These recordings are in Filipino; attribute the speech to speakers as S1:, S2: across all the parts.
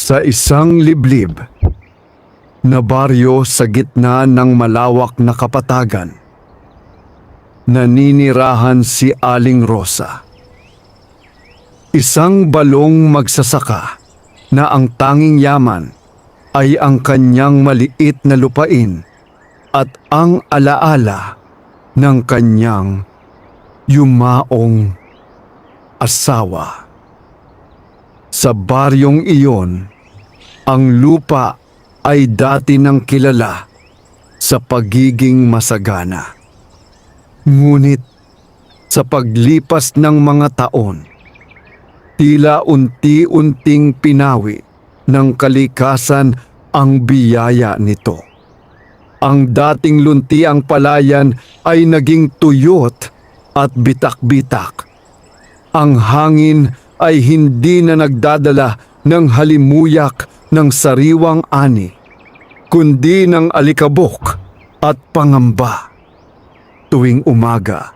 S1: Sa isang liblib na baryo sa gitna ng malawak na kapatagan, naninirahan si Aling Rosa. Isang balong magsasaka na ang tanging yaman ay ang kanyang maliit na lupain at ang alaala ng kanyang yumaong asawa. Sa baryong iyon, ang lupa ay dati nang kilala sa pagiging masagana. Ngunit sa paglipas ng mga taon, tila unti-unting pinawi ng kalikasan ang biyaya nito. Ang dating luntiang palayan ay naging tuyot at bitak-bitak. Ang hangin ay hindi na nagdadala ng halimuyak ng sariwang ani, kundi ng alikabok at pangamba. Tuwing umaga,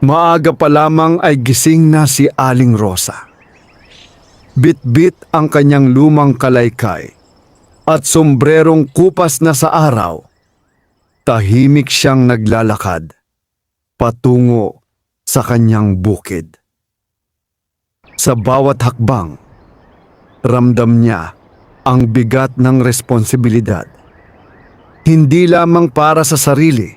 S1: maaga pa lamang ay gising na si Aling Rosa. Bit-bit ang kanyang lumang kalaykay at sombrerong kupas na sa araw. Tahimik siyang naglalakad patungo sa kanyang bukid. Sa bawat hakbang, ramdam niya ang bigat ng responsibilidad. Hindi lamang para sa sarili,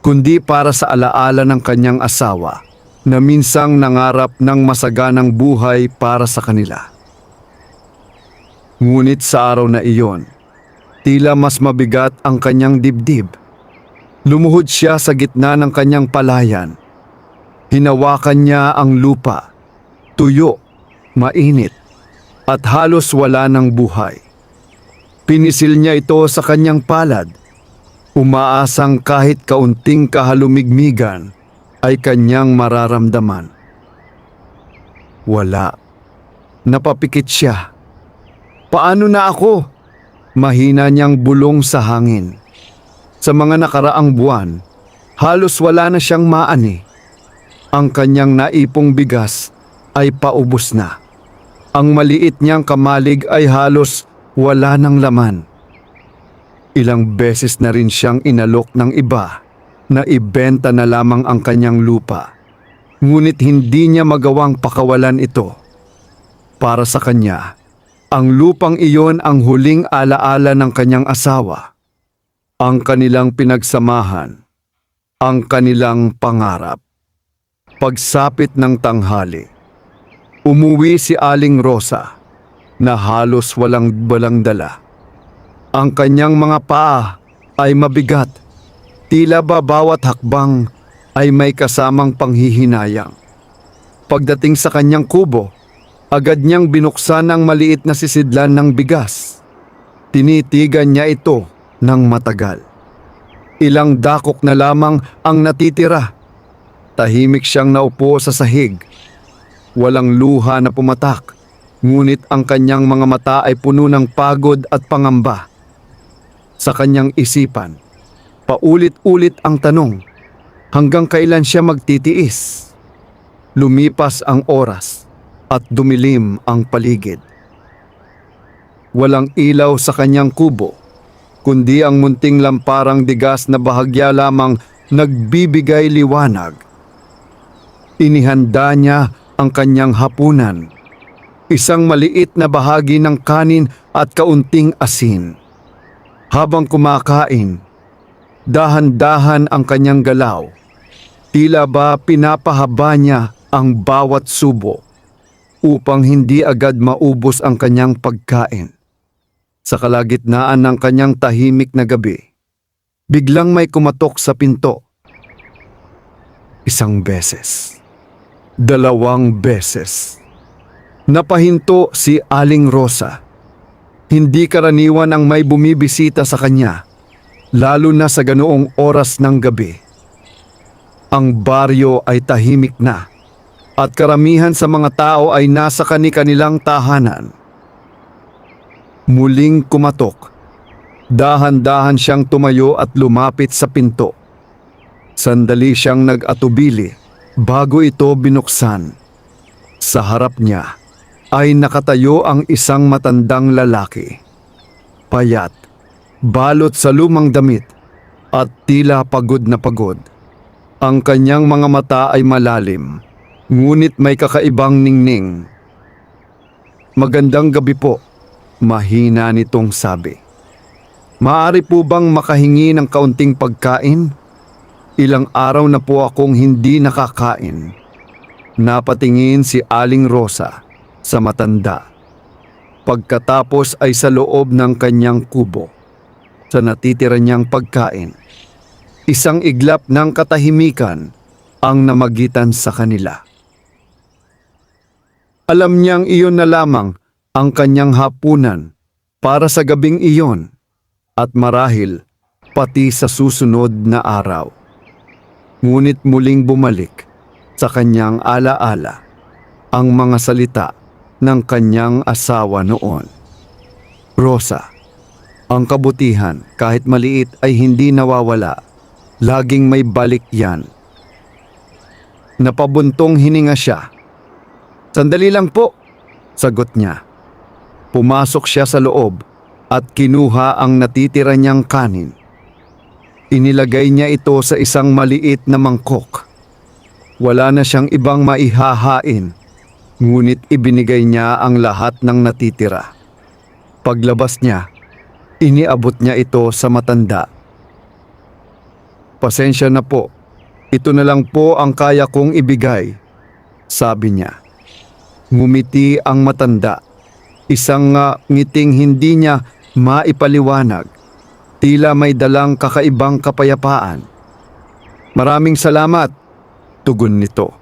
S1: kundi para sa alaala ng kanyang asawa na minsang nangarap ng masaganang buhay para sa kanila. Ngunit sa araw na iyon, tila mas mabigat ang kanyang dibdib. Lumuhod siya sa gitna ng kanyang palayan. Hinawakan niya ang lupa, tuyo, mainit, at halos wala ng buhay. Pinisil niya ito sa kanyang palad, umaasang kahit kaunting kahalumigmigan ay kanyang mararamdaman. Wala. Napapikit siya. Paano na ako? Mahina niyang bulong sa hangin. Sa mga nakaraang buwan, halos wala na siyang maani. Ang kanyang naipong bigas ay paubos na. Ang maliit niyang kamalig ay halos wala ng laman. Ilang beses na rin siyang inalok ng iba na ibenta na lamang ang kanyang lupa. Ngunit hindi niya magawang pakawalan ito. Para sa kanya, ang lupang iyon ang huling alaala ng kanyang asawa. Ang kanilang pinagsamahan, ang kanilang pangarap. Pagsapit ng tanghali, umuwi si Aling Rosa na halos walang dala. Ang kanyang mga paa ay mabigat, tila ba bawat hakbang ay may kasamang panghihinayang. Pagdating sa kanyang kubo, agad niyang binuksan ang maliit na sisidlan ng bigas. Tinitigan niya ito ng matagal. Ilang dakok na lamang ang natitira. Tahimik siyang naupo sa sahig. Walang luha na pumatak, ngunit ang kanyang mga mata ay puno ng pagod at pangamba. Sa kanyang isipan, paulit-ulit ang tanong, hanggang kailan siya magtitiis? Lumipas ang oras at dumilim ang paligid. Walang ilaw sa kanyang kubo, kundi ang munting lamparang digas na bahagya lamang nagbibigay liwanag. Inihanda niya ang kanyang hapunan, isang maliit na bahagi ng kanin at kaunting asin. Habang kumakain, dahan-dahan ang kanyang galaw. Tila ba pinapahaba niya ang bawat subo upang hindi agad maubos ang kanyang pagkain. Sa kalagitnaan ng kanyang tahimik na gabi, biglang may kumatok sa pinto. Isang beses, 2 beses. Napahinto si Aling Rosa. Hindi karaniwan ang may bumibisita sa kanya, lalo na sa ganoong oras ng gabi. Ang baryo ay tahimik na, at karamihan sa mga tao ay nasa kani-kanilang tahanan. Muling kumatok. Dahan-dahan siyang tumayo at lumapit sa pinto. Sandali siyang nag-atubili bago ito binuksan. Sa harap niya, ay nakatayo ang isang matandang lalaki. Payat, balot sa lumang damit, at tila pagod na pagod. Ang kanyang mga mata ay malalim, ngunit may kakaibang ningning. "Magandang gabi po," mahina nitong sabi. "Maaari po bang makahingi ng kaunting pagkain? Ilang araw na po akong hindi nakakain." Napatingin si Aling Rosa sa matanda. Pagkatapos ay sa loob ng kanyang kubo, sa natitira niyang pagkain. Isang iglap ng katahimikan ang namagitan sa kanila. Alam niyang iyon na lamang ang kanyang hapunan para sa gabing iyon at marahil pati sa susunod na araw. Ngunit muling bumalik sa kanyang alaala ang mga salita ng kanyang asawa noon. "Rosa, ang kabutihan kahit maliit ay hindi nawawala. Laging may balik yan." Napabuntong hininga siya. "Sandali lang po," sagot niya. Pumasok siya sa loob at kinuha ang natitira niyang kanin. Inilagay niya ito sa isang maliit na mangkok. Wala na siyang ibang maihahain, ngunit ibinigay niya ang lahat ng natitira. Paglabas niya, iniabot niya ito sa matanda. "Pasensya na po, ito na lang po ang kaya kong ibigay," sabi niya. Ngumiti ang matanda, isang ngiting hindi niya maipaliwanag, tila may dalang kakaibang kapayapaan. "Maraming salamat," tugon nito.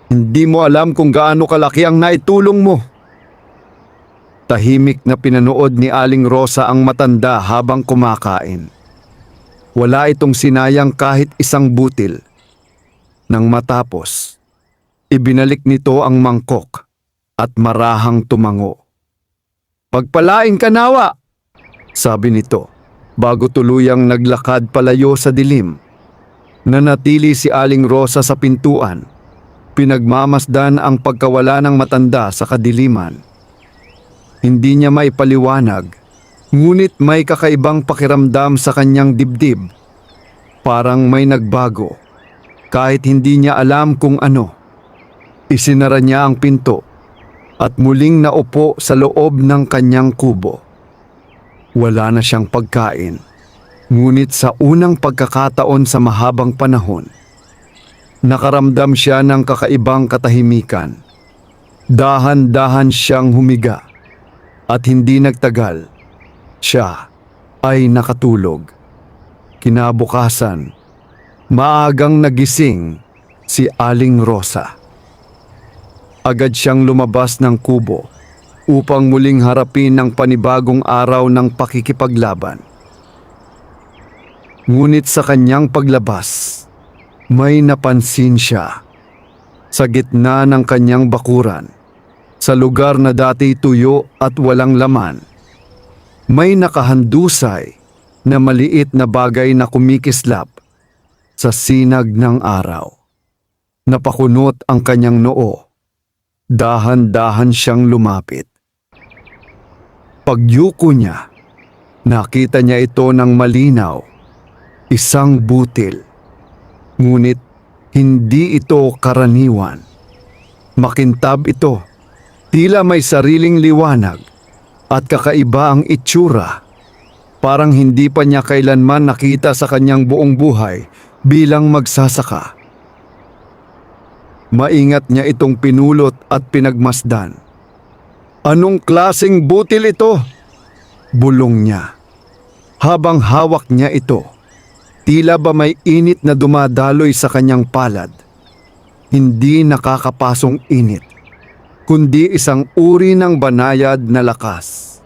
S1: "Hindi mo alam kung gaano kalaki ang naitulong mo." Tahimik na pinanood ni Aling Rosa ang matanda habang kumakain. Wala itong sinayang kahit isang butil. Nang matapos, ibinalik nito ang mangkok at marahang tumango. "Pagpalain ka nawa," sabi nito, bago tuluyang naglakad palayo sa dilim. Nanatili si Aling Rosa sa pintuan, pinagmamasdan ang pagkawala ng matanda sa kadiliman. Hindi niya maipaliwanag, ngunit may kakaibang pakiramdam sa kanyang dibdib. Parang may nagbago, kahit hindi niya alam kung ano. Isinara niya ang pinto at muling naupo sa loob ng kanyang kubo. Wala na siyang pagkain, ngunit sa unang pagkakataon sa mahabang panahon, nakaramdam siya ng kakaibang katahimikan. Dahan-dahan siyang humiga at hindi nagtagal, siya ay nakatulog. Kinabukasan, maagang nagising si Aling Rosa. Agad siyang lumabas ng kubo upang muling harapin ang panibagong araw ng pakikipaglaban. Ngunit sa kanyang paglabas, may napansin siya. Sa gitna ng kanyang bakuran, sa lugar na dati tuyo at walang laman, may nakahandusay na maliit na bagay na kumikislap sa sinag ng araw. Napakunot ang kanyang noo. Dahan-dahan siyang lumapit. Pagyuko niya, nakita niya ito ng malinaw, isang butil. Ngunit hindi ito karaniwan. Makintab ito, tila may sariling liwanag at kakaiba ang itsura. Parang hindi pa niya kailanman nakita sa kanyang buong buhay bilang magsasaka. Maingat niya itong pinulot at pinagmasdan. "Anong klaseng butil ito?" bulong niya. Habang hawak niya ito, tila ba may init na dumadaloy sa kanyang palad. Hindi nakakapasong init, kundi isang uri ng banayad na lakas.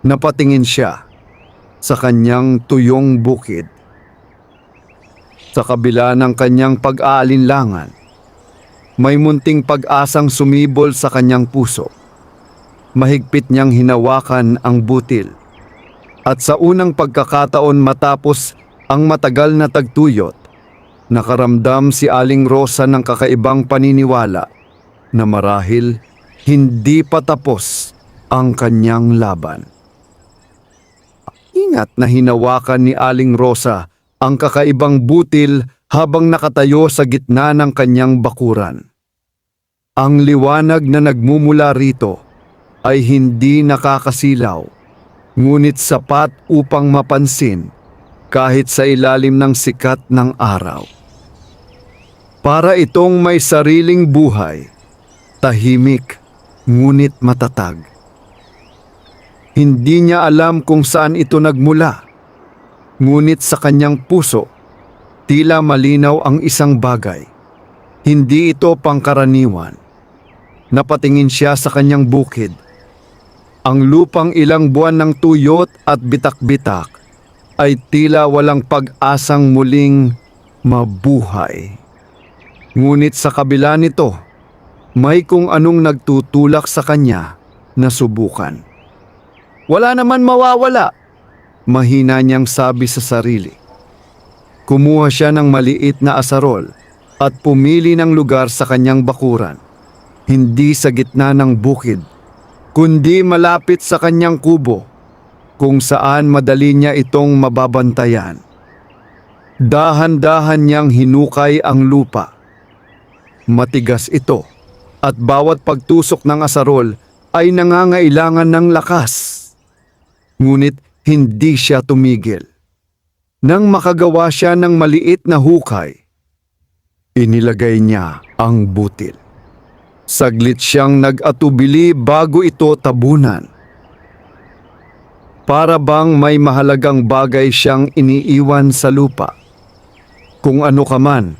S1: Napatingin siya sa kanyang tuyong bukid. Sa kabila ng kanyang pag-aalinlangan, may munting pag-asang sumibol sa kanyang puso. Mahigpit niyang hinawakan ang butil. At sa unang pagkakataon matapos ang matagal na tagtuyot, nakaramdam si Aling Rosa ng kakaibang paniniwala na marahil hindi pa tapos ang kanyang laban. Ingat na hinawakan ni Aling Rosa ang kakaibang butil habang nakatayo sa gitna ng kanyang bakuran. Ang liwanag na nagmumula rito ay hindi nakakasilaw, ngunit sapat upang mapansin kahit sa ilalim ng sikat ng araw. Para itong may sariling buhay, tahimik ngunit matatag. Hindi niya alam kung saan ito nagmula, ngunit sa kanyang puso, tila malinaw ang isang bagay. Hindi ito pangkaraniwan. Napatingin siya sa kanyang bukid. Ang lupang ilang buwan ng tuyot at bitak-bitak ay tila walang pag-asang muling mabuhay. Ngunit sa kabila nito, may kung anong nagtutulak sa kanya na subukan. Wala naman mawawala, mahina niyang sabi sa sarili. Kumuha siya ng maliit na asarol at pumili ng lugar sa kanyang bakuran. Hindi sa gitna ng bukid, kundi malapit sa kanyang kubo, kung saan madali niya itong mababantayan. Dahan-dahan niyang hinukay ang lupa. Matigas ito at bawat pagtusok ng asarol ay nangangailangan ng lakas. Ngunit hindi siya tumigil. Nang makagawa siya ng maliit na hukay, inilagay niya ang butil. Saglit siyang nag-atubili bago ito tabunan. Para bang may mahalagang bagay siyang iniiwan sa lupa. Kung ano ka man,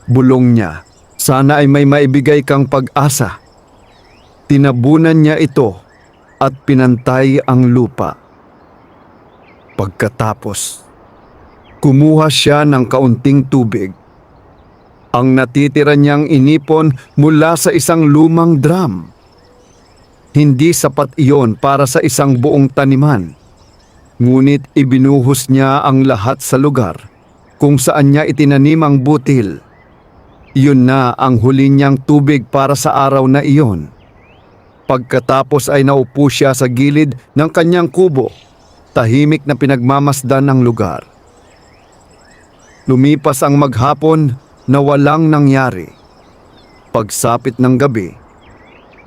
S1: bulong niya, sana ay may maibigay kang pag-asa. Tinabunan niya ito at pinantay ang lupa. Pagkatapos, kumuha siya ng kaunting tubig. Ang natitira niyang inipon mula sa isang lumang drum. Hindi sapat iyon para sa isang buong taniman. Ngunit ibinuhos niya ang lahat sa lugar kung saan niya itinanim ang butil. Iyon na ang huli niyang tubig para sa araw na iyon. Pagkatapos ay naupo siya sa gilid ng kanyang kubo, tahimik na pinagmamasdan ang lugar. Lumipas ang maghapon na walang nangyari. Pagsapit ng gabi,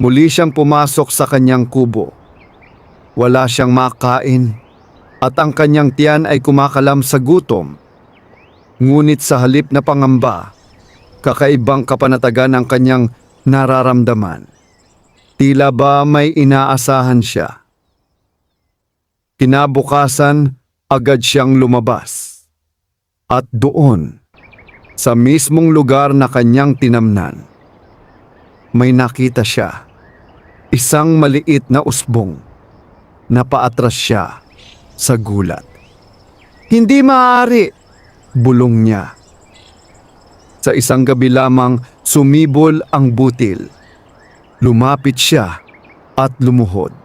S1: muli siyang pumasok sa kanyang kubo. Wala siyang makain at ang kanyang tiyan ay kumakalam sa gutom. Ngunit sa halip na pangamba, kakaibang kapanatagan ang kanyang nararamdaman. Tila ba may inaasahan siya. Kinabukasan, agad siyang lumabas. At doon, sa mismong lugar na kanyang tinamnan, may nakita siya. Isang maliit na usbong. Napaatras siya sa gulat. Hindi maaari, bulong niya. Sa isang gabi lamang sumibol ang butil. Lumapit siya at lumuhod.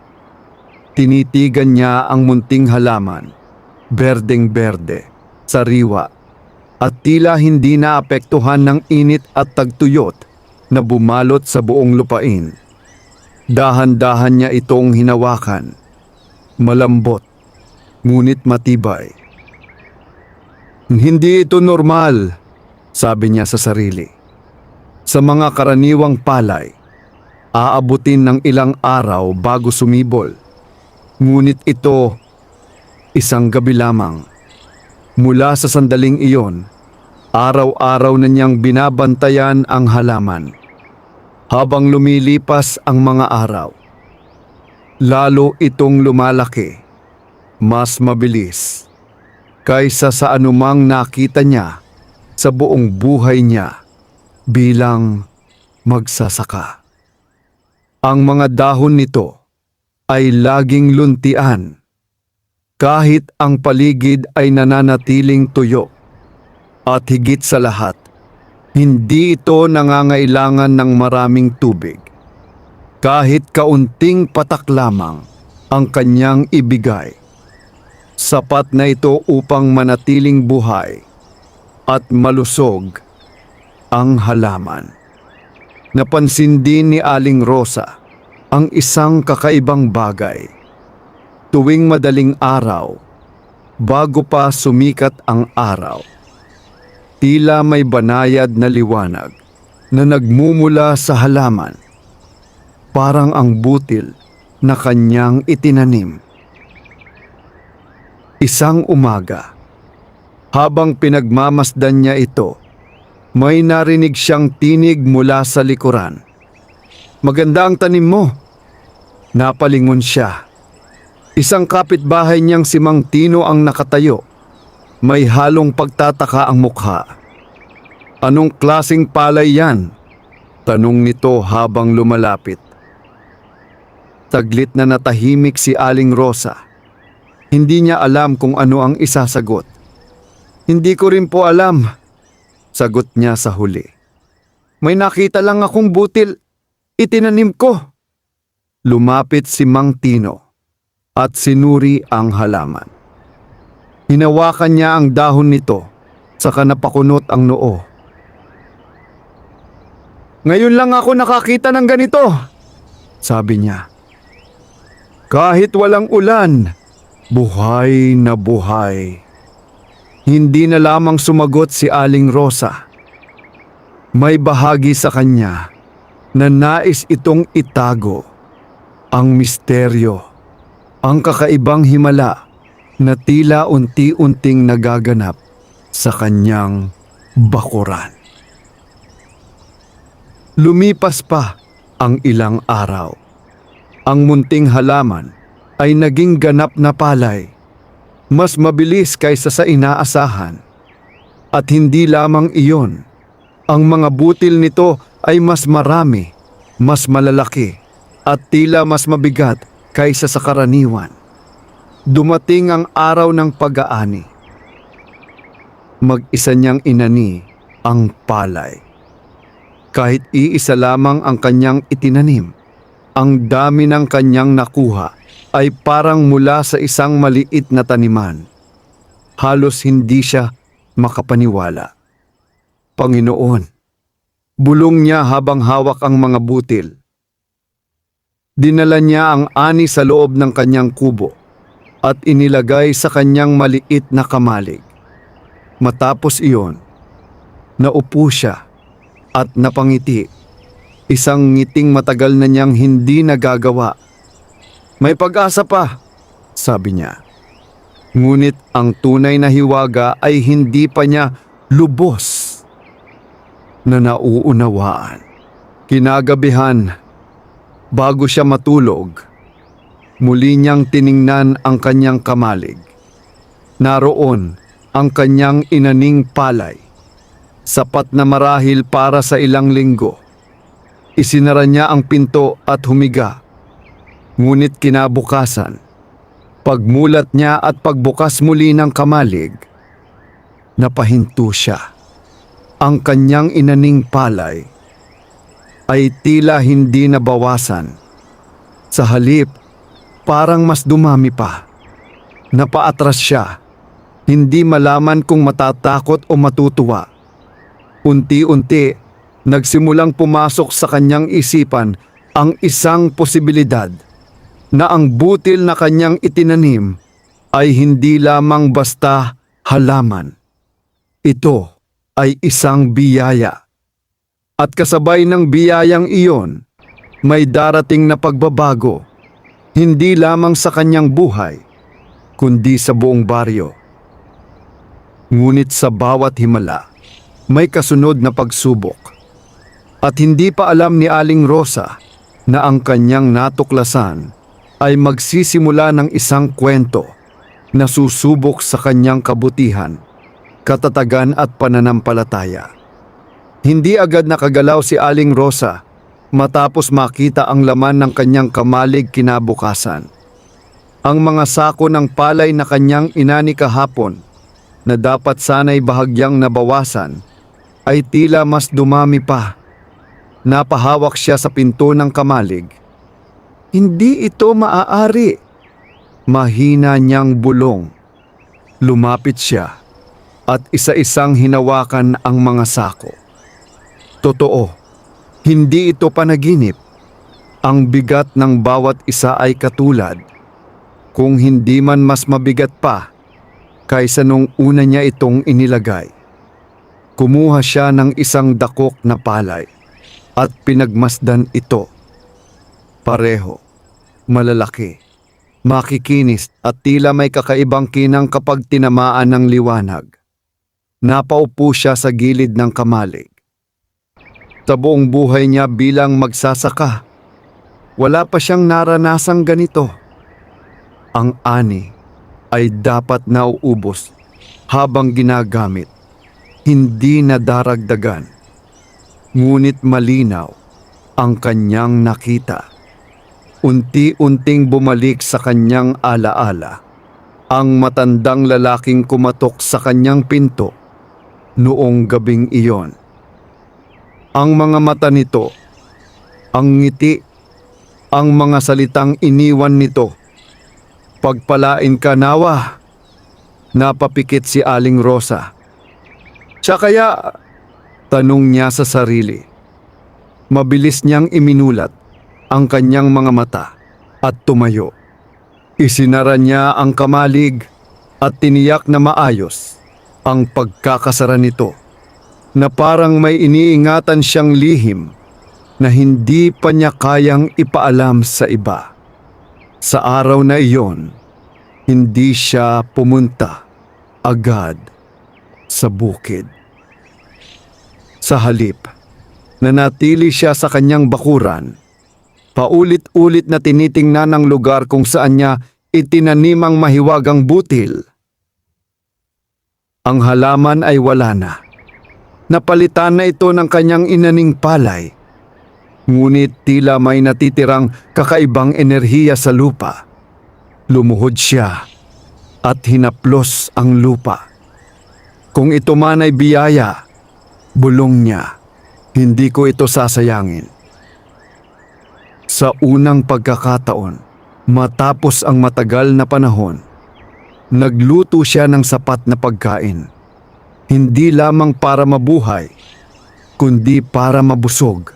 S1: Tinitigan niya ang munting halaman, berdeng-berde, sariwa, at tila hindi naapektuhan ng init at tagtuyot na bumalot sa buong lupain. Dahan-dahan niya itong hinawakan, malambot, ngunit matibay. Hindi ito normal, sabi niya sa sarili. Sa mga karaniwang palay, aabutin ng ilang araw bago sumibol. Ngunit ito, isang gabi lamang. Mula sa sandaling iyon, araw-araw na niyang binabantayan ang halaman. Habang lumilipas ang mga araw, lalo itong lumalaki, mas mabilis, kaysa sa anumang nakita niya sa buong buhay niya bilang magsasaka. Ang mga dahon nito ay laging luntian, kahit ang paligid ay nananatiling tuyo. At higit sa lahat, hindi ito nangangailangan ng maraming tubig. Kahit kaunting patak lamang ang kanyang ibigay, sapat na ito upang manatiling buhay at malusog ang halaman. Napansin din ni Aling Rosa ang isang kakaibang bagay. Tuwing madaling araw, bago pa sumikat ang araw, tila may banayad na liwanag na nagmumula sa halaman, parang ang butil na kanyang itinanim. Isang umaga, habang pinagmamasdan niya ito, may narinig siyang tinig mula sa likuran. "Maganda ang tanim mo." Napalingon siya. Isang kapitbahay niyang si Mang Tino ang nakatayo. May halong pagtataka ang mukha. "Anong klaseng palay yan?" tanong nito habang lumalapit. Saglit na natahimik si Aling Rosa. Hindi niya alam kung ano ang isasagot. "Hindi ko rin po alam," sagot niya sa huli. "May nakita lang akong butil, itinanim ko." Lumapit si Mang Tino at sinuri ang halaman. Hinawakan niya ang dahon nito, saka napakunot ang noo. "Ngayon lang ako nakakita ng ganito," sabi niya. Kahit walang ulan, buhay na buhay. Hindi na lamang sumagot si Aling Rosa. May bahagi sa kanya na nais itong itago. Ang misteryo, ang kakaibang himala na tila unti-unting nagaganap sa kanyang bakuran. Lumipas pa ang ilang araw. Ang munting halaman ay naging ganap na palay. Mas mabilis kaysa sa inaasahan. At hindi lamang iyon, ang mga butil nito ay mas marami, mas malalaki, at tila mas mabigat kaysa sa karaniwan. Dumating ang araw ng pag-aani. Mag-isa niyang inani ang palay. Kahit iisa lamang ang kanyang itinanim, ang dami ng kanyang nakuha ay parang mula sa isang maliit na taniman. Halos hindi siya makapaniwala. "Panginoon," bulong niya habang hawak ang mga butil. Dinala niya ang ani sa loob ng kanyang kubo at inilagay sa kanyang maliit na kamalig. Matapos iyon, naupo siya at napangiti. Isang ngiting matagal na niyang hindi nagagawa. "May pag-asa pa," sabi niya. Ngunit ang tunay na hiwaga ay hindi pa niya lubos na nauunawaan. Kinagabihan, bago siya matulog, muli niyang tiningnan ang kanyang kamalig. Naroon ang kanyang inaning palay, sapat na marahil para sa ilang linggo. Isinara niya ang pinto at humiga. Ngunit kinabukasan, pagmulat niya at pagbukas muli ng kamalig, napahinto siya. Ang kanyang inaning palay ay tila hindi nabawasan. Sa halip, parang mas dumami pa. Napaatras siya, hindi malaman kung matatakot o matutuwa. Unti-unti, nagsimulang pumasok sa kanyang isipan ang isang posibilidad na ang butil na kanyang itinanim ay hindi lamang basta halaman. Ito ay isang biyaya. At kasabay ng biyayang iyon, may darating na pagbabago, hindi lamang sa kanyang buhay, kundi sa buong baryo. Ngunit sa bawat himala, may kasunod na pagsubok. At hindi pa alam ni Aling Rosa na ang kanyang natuklasan ay magsisimula ng isang kwento na susubok sa kanyang kabutihan, katatagan at pananampalataya. Hindi agad nakagalaw si Aling Rosa matapos makita ang laman ng kanyang kamalig kinabukasan. Ang mga sako ng palay na kanyang inani kahapon na dapat sana'y bahagyang nabawasan ay tila mas dumami pa. Napahawak siya sa pinto ng kamalig. "Hindi ito maaari," mahina niyang bulong. Lumapit siya at isa-isang hinawakan ang mga sako. Totoo, hindi ito panaginip. Ang bigat ng bawat isa ay katulad, kung hindi man mas mabigat pa kaysa nung una niya itong inilagay. Kumuha siya ng isang dakok na palay at pinagmasdan ito. Pareho, malalaki, makikinis at tila may kakaibang kinang kapag tinamaan ng liwanag. Napaupo siya sa gilid ng kamalig. Sa buong buhay niya bilang magsasaka, wala pa siyang naranasang ganito. Ang ani ay dapat nauubos habang ginagamit, hindi nadaragdagan. Ngunit malinaw ang kanyang nakita. Unti-unting bumalik sa kanyang alaala ang matandang lalaking kumatok sa kanyang pinto noong gabing iyon. Ang mga mata nito, ang ngiti, ang mga salitang iniwan nito. Pagpalain ka nawa, napapikit si Aling Rosa. Siya kaya, tanong niya sa sarili. Mabilis niyang iminulat ang kanyang mga mata at tumayo. Isinara niya ang kamalig at tiniyak na maayos ang pagkakasara nito, na parang may iniingatan siyang lihim na hindi pa niya kayang ipaalam sa iba. Sa araw na iyon, hindi siya pumunta agad sa bukid. Sa halip, nanatili siya sa kanyang bakuran. Paulit-ulit na tinitingnan ang lugar kung saan niya itinanimang mahiwagang butil. Ang halaman ay wala na. Napalitan na ito ng kanyang inaning palay. Ngunit tila may natitirang kakaibang enerhiya sa lupa. Lumuhod siya at hinaplos ang lupa. Kung ito man ay biyaya, bulong niya, hindi ko ito sasayangin. Sa unang pagkakataon, matapos ang matagal na panahon, nagluto siya ng sapat na pagkain. Hindi lamang para mabuhay, kundi para mabusog.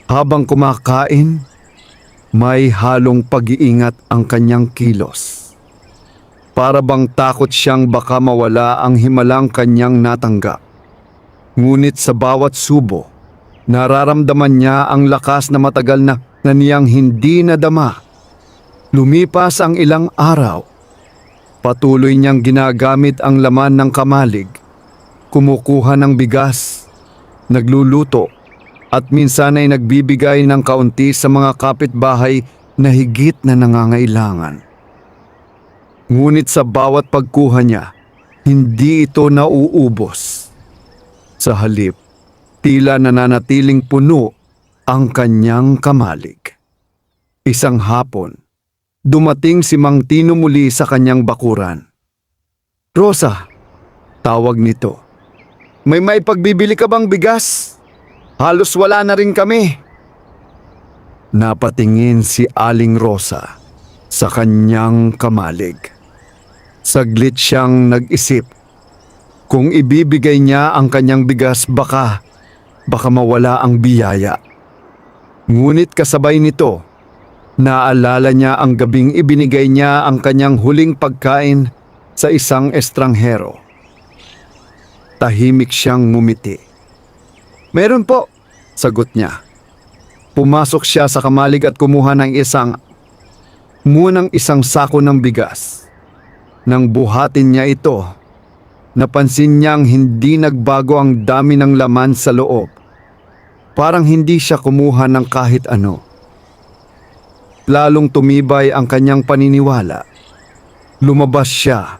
S1: Habang kumakain, may halong pag-iingat ang kanyang kilos. Para bang takot siyang baka mawala ang himalang kanyang natanggap. Ngunit sa bawat subo, nararamdaman niya ang lakas na matagal na niyang hindi nadama. Lumipas ang ilang araw. Patuloy niyang ginagamit ang laman ng kamalig. Kumukuha ng bigas, nagluluto, at minsan ay nagbibigay ng kaunti sa mga kapitbahay na higit na nangangailangan. Ngunit sa bawat pagkuha niya, hindi ito nauubos. Sa halip, tila nananatiling puno ang kanyang kamalig. Isang hapon, dumating si Mang Tino muli sa kanyang bakuran. "Rosa," tawag nito, "may maipagbibili ka bang bigas? Halos wala na rin kami." Napatingin si Aling Rosa sa kanyang kamalig. Saglit siyang nag-isip. Kung ibibigay niya ang kanyang bigas, baka mawala ang biyaya. Ngunit kasabay nito, naalala niya ang gabing ibinigay niya ang kanyang huling pagkain sa isang estranghero. Tahimik siyang ngumiti. "Meron po," sagot niya. Pumasok siya sa kamalig at kumuha ng isang sako ng bigas. Nang buhatin niya ito, napansin niyang hindi nagbago ang dami ng laman sa loob. Parang hindi siya kumuha ng kahit ano. Lalong tumibay ang kanyang paniniwala. Lumabas siya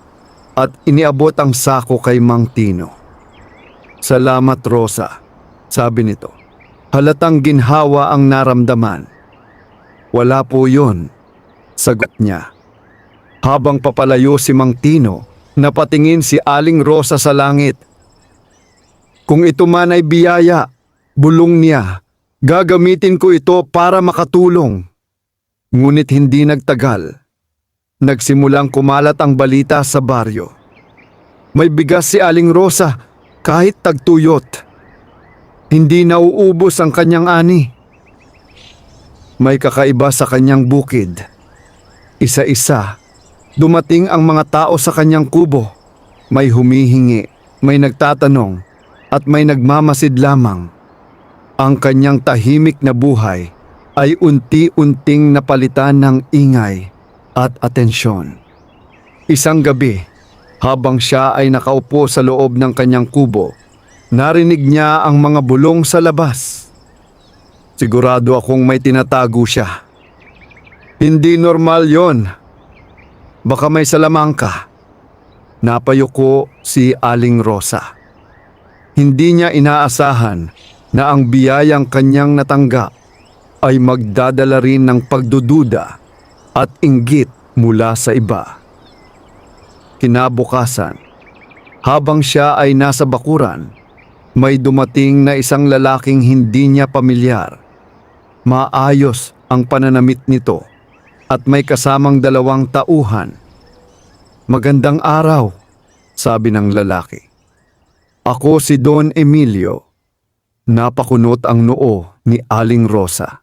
S1: at iniabot ang sako kay Mang Tino. "Salamat, Rosa," sabi nito. Halatang ginhawa ang naramdaman. "Wala po yun," sagot niya. Habang papalayo si Mang Tino, napatingin si Aling Rosa sa langit. "Kung ito man ay biyaya," bulong niya, "gagamitin ko ito para makatulong." Ngunit hindi nagtagal. Nagsimulang kumalat ang balita sa baryo. May bigas si Aling Rosa kahit tagtuyot. Hindi nauubos ang kanyang ani. May kakaiba sa kanyang bukid. Isa-isa, dumating ang mga tao sa kanyang kubo. May humihingi, may nagtatanong, at may nagmamasid lamang. Ang kanyang tahimik na buhay ay unti-unting napalitan ng ingay at atensyon. Isang gabi, habang siya ay nakaupo sa loob ng kanyang kubo, narinig niya ang mga bulong sa labas. Sigurado akong may tinatago siya. Hindi normal yon. Baka may salamangka. Napayuko si Aling Rosa. Hindi niya inaasahan na ang biyayang kanyang natanggap ay magdadala rin ng pagdududa at inggit mula sa iba. Kinabukasan, habang siya ay nasa bakuran, may dumating na isang lalaking hindi niya pamilyar. Maayos ang pananamit nito at may kasamang 2 tauhan. "Magandang araw," sabi ng lalaki. "Ako si Don Emilio." Napakunot ang noo ni Aling Rosa.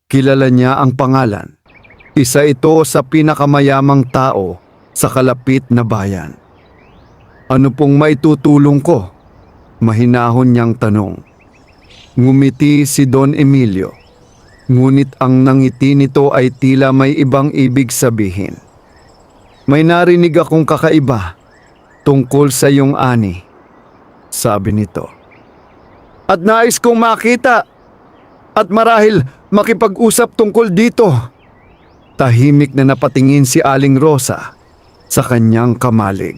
S1: Kilala niya ang pangalan. Isa ito sa pinakamayamang tao sa kalapit na bayan. "Ano pong maitutulong ko?" Mahinahon niyang tanong. Ngumiti si Don Emilio. Ngunit ang nangiti nito ay tila may ibang ibig sabihin. "May narinig akong kakaiba tungkol sa iyong ani," sabi nito. "At nais kong makita at marahil makipag-usap tungkol dito." Tahimik na napatingin si Aling Rosa sa kanyang kamalig.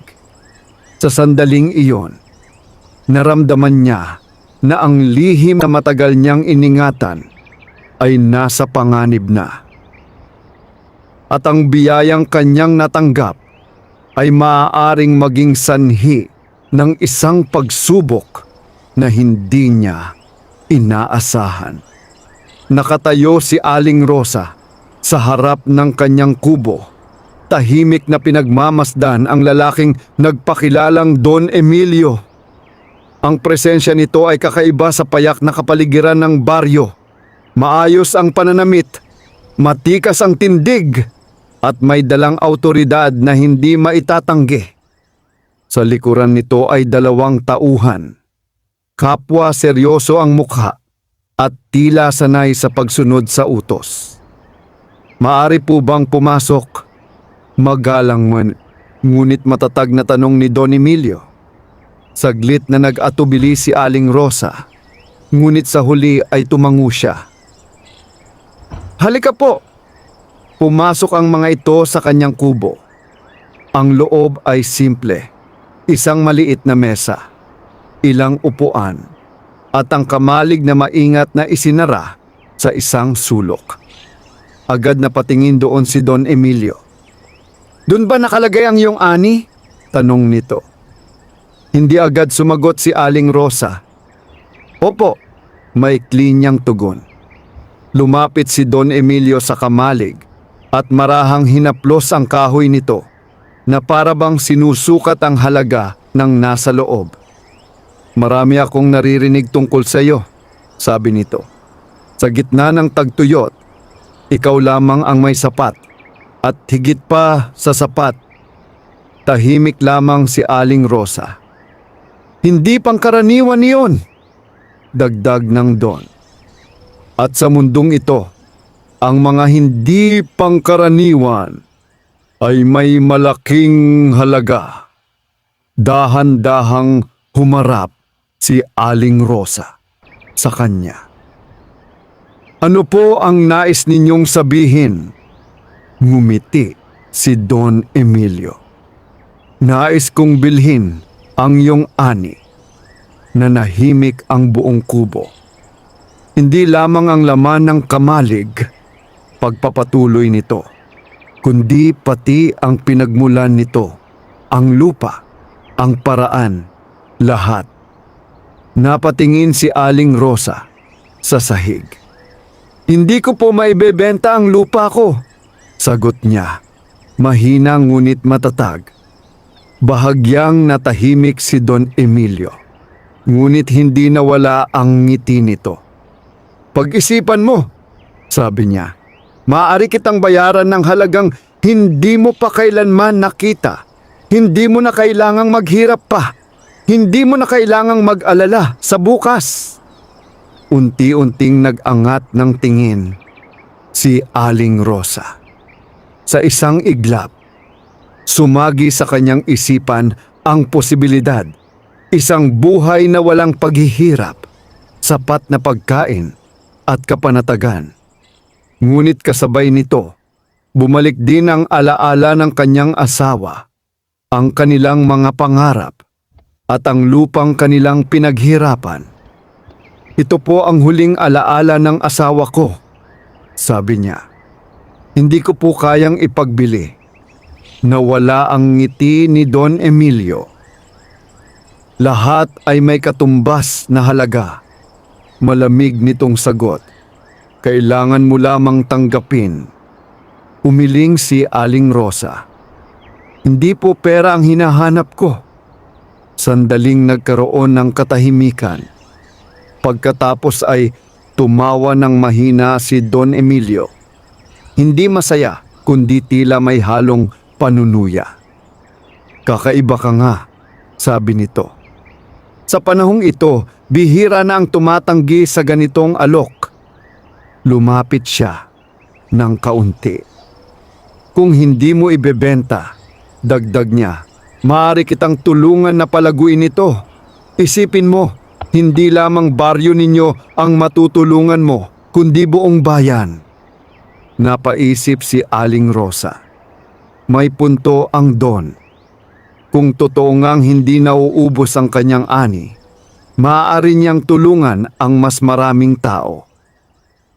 S1: Sa sandaling iyon, naramdaman niya na ang lihim na matagal niyang iningatan ay nasa panganib na. At ang biyayang kanyang natanggap ay maaaring maging sanhi ng isang pagsubok na hindi niya inaasahan. Nakatayo si Aling Rosa sa harap ng kanyang kubo. Tahimik na pinagmamasdan ang lalaking nagpakilalang Don Emilio. Ang presensya nito ay kakaiba sa payak na kapaligiran ng baryo. Maayos ang pananamit, matikas ang tindig, at may dalang awtoridad na hindi maitatanggi. Sa likuran nito ay 2 tauhan. Kapwa seryoso ang mukha at tila sanay sa pagsunod sa utos. "Maari po bang pumasok?" Magalang man, ngunit matatag na tanong ni Don Emilio. Saglit na nag-atubili si Aling Rosa, ngunit sa huli ay tumango siya. "Halika po!" Pumasok ang mga ito sa kanyang kubo. Ang loob ay simple. Isang maliit na mesa, ilang upuan, at ang kamalig na maingat na isinara sa isang sulok. Agad na patingin doon si Don Emilio. "Doon ba nakalagay ang iyong ani?" tanong nito. Hindi agad sumagot si Aling Rosa. "Opo," maikli niyang tugon. Lumapit si Don Emilio sa kamalig at marahang hinaplos ang kahoy nito na para bang sinusukat ang halaga ng nasa loob. "Marami akong naririnig tungkol sa iyo," sabi nito. "Sa gitna ng tagtuyot, ikaw lamang ang may sapat. At higit pa sa sapat." Tahimik lamang si Aling Rosa. "Hindi pangkaraniwan iyon," dagdag ng Don. "At sa mundong ito, ang mga hindi pangkaraniwan ay may malaking halaga." Dahan-dahang humarap si Aling Rosa sa kanya. "Ano po ang nais ninyong sabihin?" Ngumiti si Don Emilio. "Nais kong bilhin ang iyong ani." Nanahimik ang buong kubo. Hindi lamang ang laman ng kamalig, pagpapatuloy nito, kundi pati ang pinagmulan nito, ang lupa, ang paraan, lahat. Napatingin si Aling Rosa sa sahig. "Hindi ko po maibebenta ang lupa ko," sagot niya, mahina ngunit matatag. Bahagyang natahimik si Don Emilio, ngunit hindi nawala ang ngiti nito. "Pag-isipan mo," sabi niya. Maaari kitang bayaran ng halagang hindi mo pa kailanman nakita. Hindi mo na kailangang maghirap pa. Hindi mo na kailangang mag-alala sa bukas. Unti-unting nag-angat ng tingin si Aling Rosa. Sa isang iglap, sumagi sa kanyang isipan ang posibilidad. Isang buhay na walang paghihirap, sapat na pagkain at kapanatagan. Ngunit kasabay nito, bumalik din ang alaala ng kanyang asawa, ang kanilang mga pangarap, at ang lupang kanilang pinaghirapan. Ito po ang huling alaala ng asawa ko, sabi niya. Hindi ko po kayang ipagbili. Nawala ang ngiti ni Don Emilio. Lahat ay may katumbas na halaga. Malamig nitong sagot. Kailangan mo lamang tanggapin. Umiling si Aling Rosa. Hindi po pera ang hinahanap ko. Sandaling nagkaroon ng katahimikan. Pagkatapos ay tumawa ng mahina si Don Emilio. Hindi masaya, kundi tila may halong panunuya. Kakaiba ka nga, sabi nito. Sa panahong ito, bihira na ang tumatanggi sa ganitong alok. Lumapit siya ng kaunti. Kung hindi mo ibebenta, dagdag niya, maaari kitang tulungan na palaguin ito. Isipin mo, hindi lamang baryo ninyo ang matutulungan mo, kundi buong bayan. Napaisip si Aling Rosa. May punto ang Don. Kung totoo ngang hindi nauubos ang kanyang ani, maaari niyang tulungan ang mas maraming tao.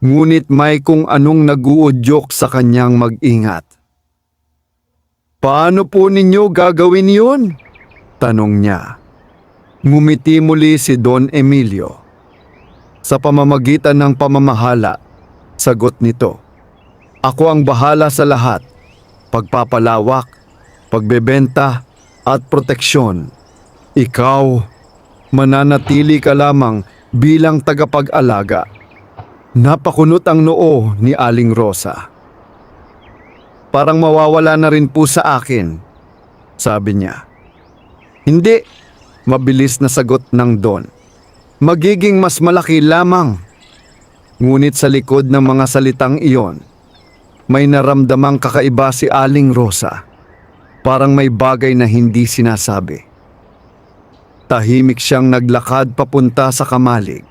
S1: Ngunit may kung anong nag-uudyok sa kanyang mag-ingat. Paano po ninyo gagawin yun? Tanong niya. Ngumiti muli si Don Emilio. Sa pamamagitan ng pamamahala, sagot nito. Ako ang bahala sa lahat. Pagpapalawak, pagbebenta, at proteksyon. Ikaw, mananatili ka lamang bilang tagapag-alaga. Napakunot ang noo ni Aling Rosa. Parang mawawala na rin po sa akin, sabi niya. Hindi, mabilis na sagot ng Don. Magiging mas malaki lamang. Ngunit sa likod ng mga salitang iyon, may naramdamang kakaiba si Aling Rosa. Parang may bagay na hindi sinasabi. Tahimik siyang naglakad papunta sa kamalig.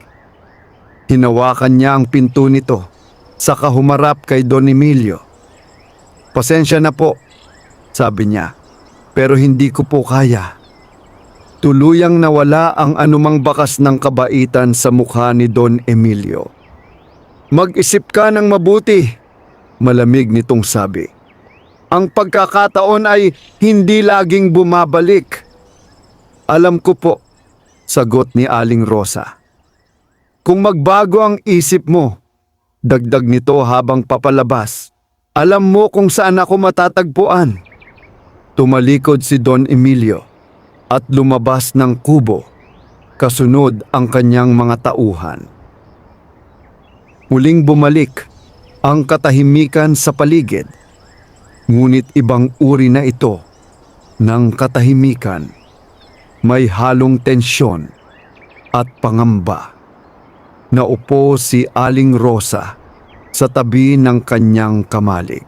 S1: Hinawakan niya ang pinto nito, saka humarap kay Don Emilio. Pasensya na po, sabi niya, pero hindi ko po kaya. Tuluyang nawala ang anumang bakas ng kabaitan sa mukha ni Don Emilio. Mag-isip ka ng mabuti, malamig nitong sabi. Ang pagkakataon ay hindi laging bumabalik. Alam ko po, sagot ni Aling Rosa. Kung magbago ang isip mo, dagdag nito habang papalabas, alam mo kung saan ako matatagpuan. Tumalikod si Don Emilio at lumabas ng kubo, kasunod ang kanyang mga tauhan. Muling bumalik ang katahimikan sa paligid. Ngunit ibang uri na ito ng katahimikan. May halong tensyon at pangamba. Naupo si Aling Rosa sa tabi ng kanyang kamalig.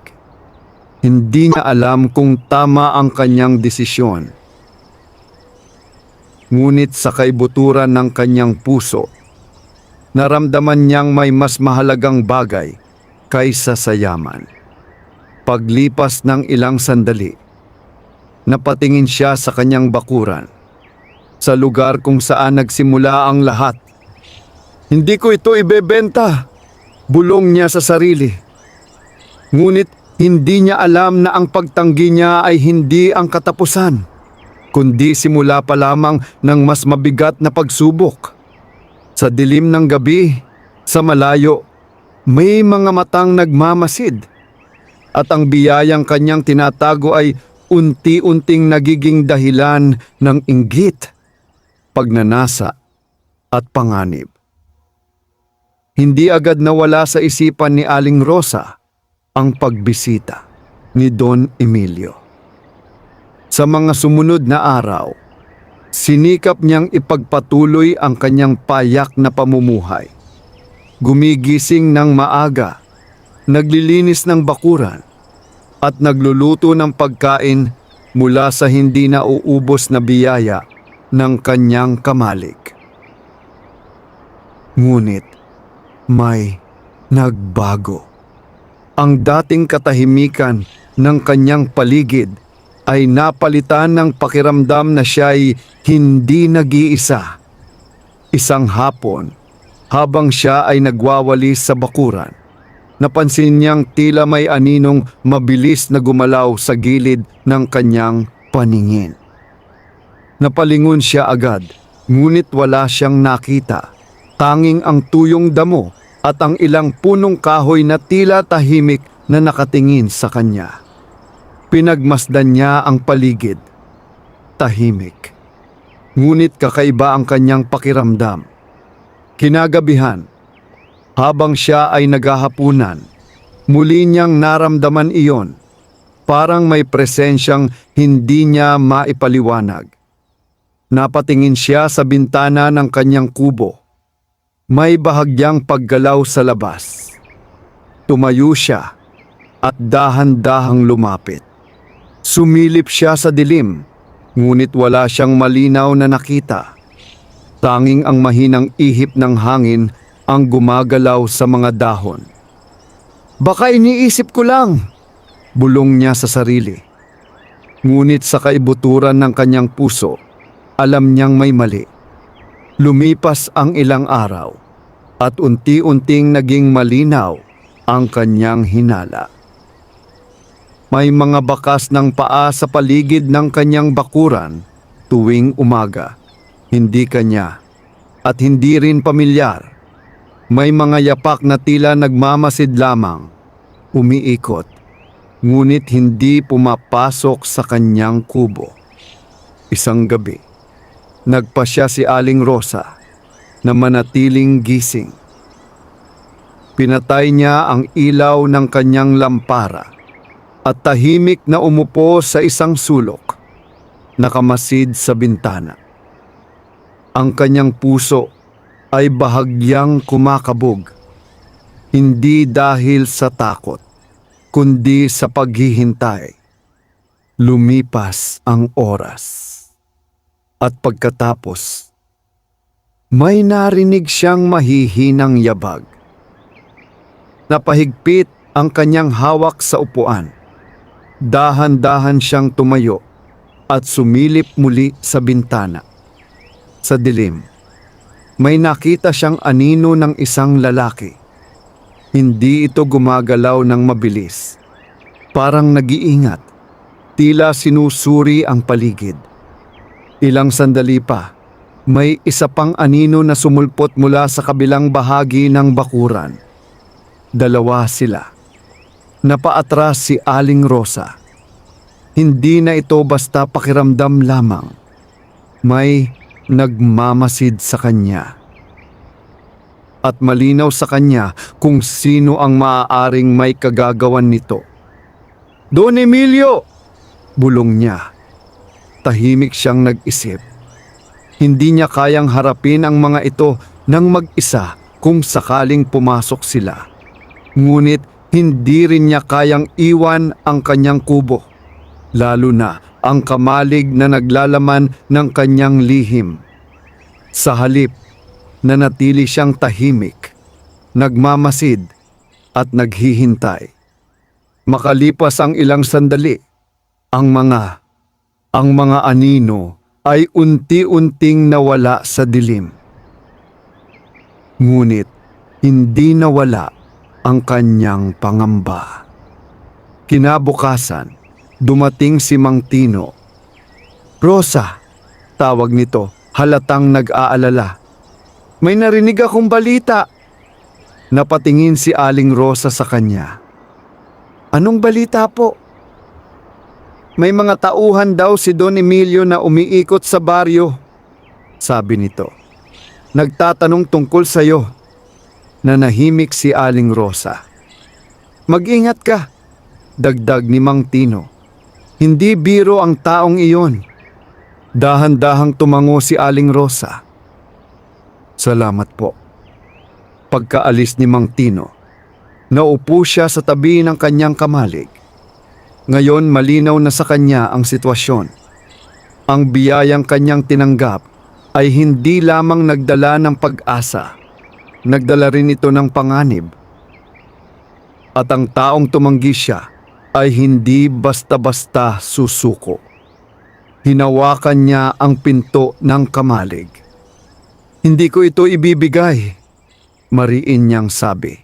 S1: Hindi niya alam kung tama ang kanyang desisyon. Ngunit sa kaibuturan ng kanyang puso, naramdaman niyang may mas mahalagang bagay kaysa sa yaman. Paglipas ng ilang sandali, napatingin siya sa kanyang bakuran, sa lugar kung saan nagsimula ang lahat. Hindi ko ito ibebenta, bulong niya sa sarili. Ngunit hindi niya alam na ang pagtanggi niya ay hindi ang katapusan, kundi simula pa lamang ng mas mabigat na pagsubok. Sa dilim ng gabi, sa malayo, may mga matang nagmamasid. At ang biyayang kanyang tinatago ay unti-unting nagiging dahilan ng inggit, pagnanasa at panganib. Hindi agad nawala sa isipan ni Aling Rosa ang pagbisita ni Don Emilio. Sa mga sumunod na araw, sinikap niyang ipagpatuloy ang kanyang payak na pamumuhay. Gumigising ng maaga, naglilinis ng bakuran, at nagluluto ng pagkain mula sa hindi nauubos na biyaya ng kanyang kamalig. Ngunit may nagbago. Ang dating katahimikan ng kanyang paligid ay napalitan ng pakiramdam na siya'y hindi nag-iisa. Isang hapon, habang siya ay nagwawalis sa bakuran, napansin niyang tila may aninong mabilis na gumalaw sa gilid ng kanyang paningin. Napalingon siya agad, ngunit wala siyang nakita. Tanging ang tuyong damo at ang ilang punong kahoy na tila tahimik na nakatingin sa kanya. Pinagmasdan niya ang paligid. Tahimik. Ngunit kakaiba ang kanyang pakiramdam. Kinagabihan, habang siya ay naghahapunan, muli niyang naramdaman iyon. Parang may presensyang hindi niya maipaliwanag. Napatingin siya sa bintana ng kanyang kubo. May bahagyang paggalaw sa labas. Tumayo siya at dahan-dahang lumapit. Sumilip siya sa dilim, ngunit wala siyang malinaw na nakita. Tanging ang mahinang ihip ng hangin ang gumagalaw sa mga dahon. Baka iniisip ko lang, bulong niya sa sarili. Ngunit sa kaibuturan ng kanyang puso, alam niyang may mali. Lumipas ang ilang araw at unti-unting naging malinaw ang kanyang hinala. May mga bakas ng paa sa paligid ng kanyang bakuran tuwing umaga. Hindi kanya at hindi rin pamilyar. May mga yapak na tila nagmamasid lamang, umiikot, ngunit hindi pumapasok sa kanyang kubo. Isang gabi, nagpasya si Aling Rosa na manatiling gising. Pinatay niya ang ilaw ng kanyang lampara at tahimik na umupo sa isang sulok, nakamasid sa bintana. Ang kanyang puso ay bahagyang kumakabog, hindi dahil sa takot, kundi sa paghihintay. Lumipas ang oras. At pagkatapos, may narinig siyang mahihinang yabag. Napahigpit ang kanyang hawak sa upuan. Dahan-dahan siyang tumayo at sumilip muli sa bintana. Sa dilim, may nakita siyang anino ng isang lalaki. Hindi ito gumagalaw ng mabilis. Parang nag-iingat, tila sinusuri ang paligid. Ilang sandali pa, may isa pang anino na sumulpot mula sa kabilang bahagi ng bakuran. Dalawa sila. Napaatras si Aling Rosa. Hindi na ito basta pakiramdam lamang. May nagmamasid sa kanya. At malinaw sa kanya kung sino ang maaaring may kagagawan nito. Don Emilio! Bulong niya. Tahimik siyang nag-isip. Hindi niya kayang harapin ang mga ito nang mag-isa kung sakaling pumasok sila. Ngunit hindi rin niya kayang iwan ang kanyang kubo, lalo na ang kamalig na naglalaman ng kanyang lihim. Sa halip, nanatili siyang tahimik, nagmamasid at naghihintay. Makalipas ang ilang sandali, ang mga anino ay unti-unting nawala sa dilim. Ngunit hindi nawala ang kanyang pangamba. Kinabukasan, dumating si Mang Tino. Rosa, tawag nito, halatang nag-aalala. May narinig akong balita. Napatingin si Aling Rosa sa kanya. Anong balita po? May mga tauhan daw si Don Emilio na umiikot sa baryo, sabi nito. Nagtatanong tungkol sa'yo. nanahimik si Aling Rosa. "Mag-ingat ka," dagdag ni Mang Tino. "Hindi biro ang taong iyon." Dahan-dahang tumango si Aling Rosa. "Salamat po." Pagkaalis ni Mang Tino, naupo siya sa tabi ng kanyang kamalig. Ngayon malinaw na sa kanya ang sitwasyon. Ang biyayang kanyang tinanggap ay hindi lamang nagdala ng pag-asa, nagdala rin ito ng panganib. At ang taong tumanggi siya ay hindi basta-basta susuko. Hinawakan niya ang pinto ng kamalig. "Hindi ko ito ibibigay," mariin niyang sabi.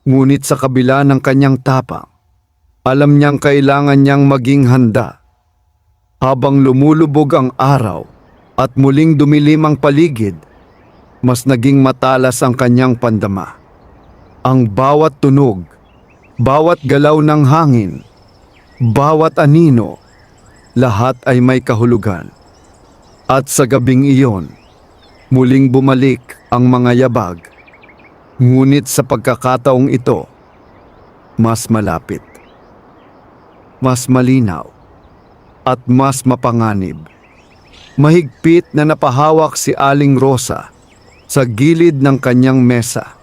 S1: Ngunit sa kabila ng kanyang tapang, alam niyang kailangan niyang maging handa. Habang lumulubog ang araw at muling dumilim ang paligid, mas naging matalas ang kanyang pandama. Ang bawat tunog, bawat galaw ng hangin, bawat anino, lahat ay may kahulugan. At sa gabing iyon, muling bumalik ang mga yabag. Ngunit sa pagkakataong ito, mas malapit, mas malinaw, at mas mapanganib. Mahigpit na napahawak si Aling Rosa sa gilid ng kanyang mesa,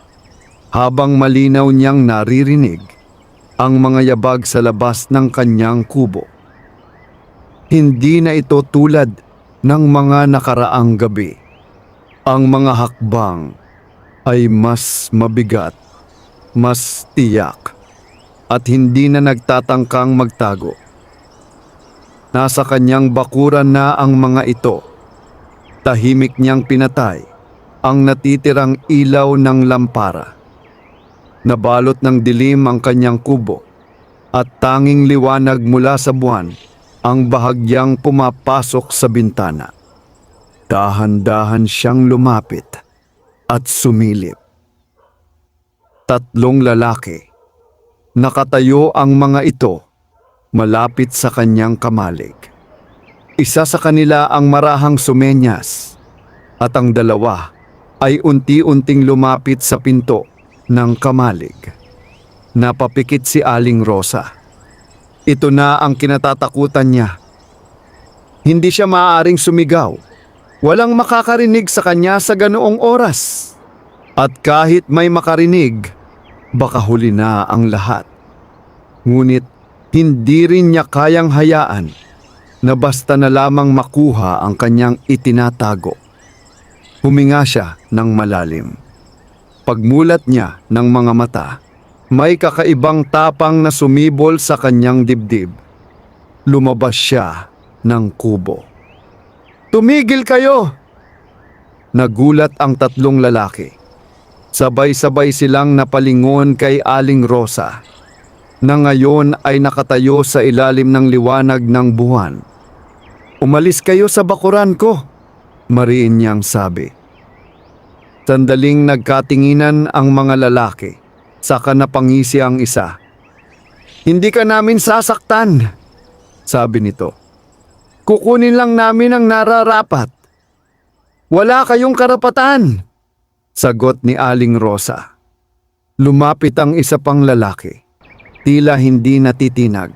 S1: habang malinaw niyang naririnig ang mga yabag sa labas ng kanyang kubo. Hindi na ito tulad ng mga nakaraang gabi. Ang mga hakbang ay mas mabigat, mas tiyak, at hindi na nagtatangkang magtago. Nasa kanyang bakuran na ang mga ito. Tahimik niyang pinatay ang natitirang ilaw ng lampara. Nabalot ng dilim ang kanyang kubo, at tanging liwanag mula sa buwan ang bahagyang pumapasok sa bintana. Dahan-dahan siyang lumapit at sumilip. 3 lalaki. Nakatayo ang mga ito malapit sa kanyang kamalig. Isa sa kanila ang marahang sumenyas, at ang dalawa ay unti-unting lumapit sa pinto ng kamalig. Napapikit si Aling Rosa. Ito na ang kinatatakutan niya. Hindi siya maaaring sumigaw. Walang makakarinig sa kanya sa ganoong oras. At kahit may makarinig, baka huli na ang lahat. Ngunit hindi rin niya kayang hayaan na basta na lamang makuha ang kanyang itinatago. Huminga siya ng malalim. Pagmulat niya ng mga mata, may kakaibang tapang na sumibol sa kanyang dibdib. Lumabas siya ng kubo. "Tumigil kayo!" Nagulat ang 3 lalaki. Sabay-sabay silang napalingon kay Aling Rosa, na ngayon ay nakatayo sa ilalim ng liwanag ng buwan. "Umalis kayo sa bakuran ko," mariin niyang sabi. Sandaling nagkatinginan ang mga lalaki, saka napangisi ang isa. "Hindi ka namin sasaktan," sabi nito. "Kukunin lang namin ang nararapat." "Wala kayong karapatan," sagot ni Aling Rosa. Lumapit ang isa pang lalaki, tila hindi natitinag.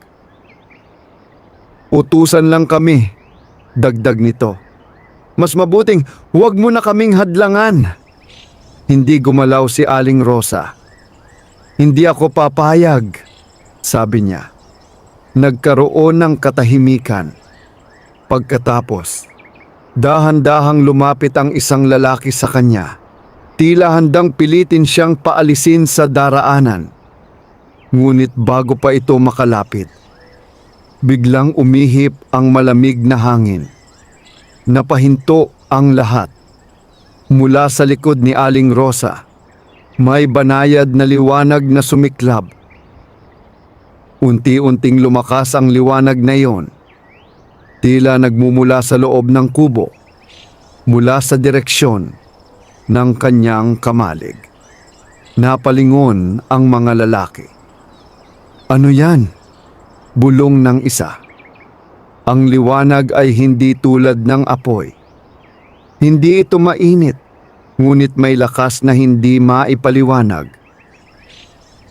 S1: "Utusan lang kami," dagdag nito. "Mas mabuting huwag mo na kaming hadlangan." Hindi gumalaw si Aling Rosa. "Hindi ako papayag," sabi niya. Nagkaroon ng katahimikan. Pagkatapos, dahan-dahang lumapit ang isang lalaki sa kanya. Tila handang pilitin siyang paalisin sa daraanan. Ngunit bago pa ito makalapit, biglang umihip ang malamig na hangin. Napahinto ang lahat. Mula sa likod ni Aling Rosa, may banayad na liwanag na sumiklab. Unti-unting lumakas ang liwanag na iyon. Tila nagmumula sa loob ng kubo, mula sa direksyon ng kanyang kamalig. Napalingon ang mga lalaki. "Ano yan?" bulong ng isa. Ang liwanag ay hindi tulad ng apoy. Hindi ito mainit, ngunit may lakas na hindi maipaliwanag.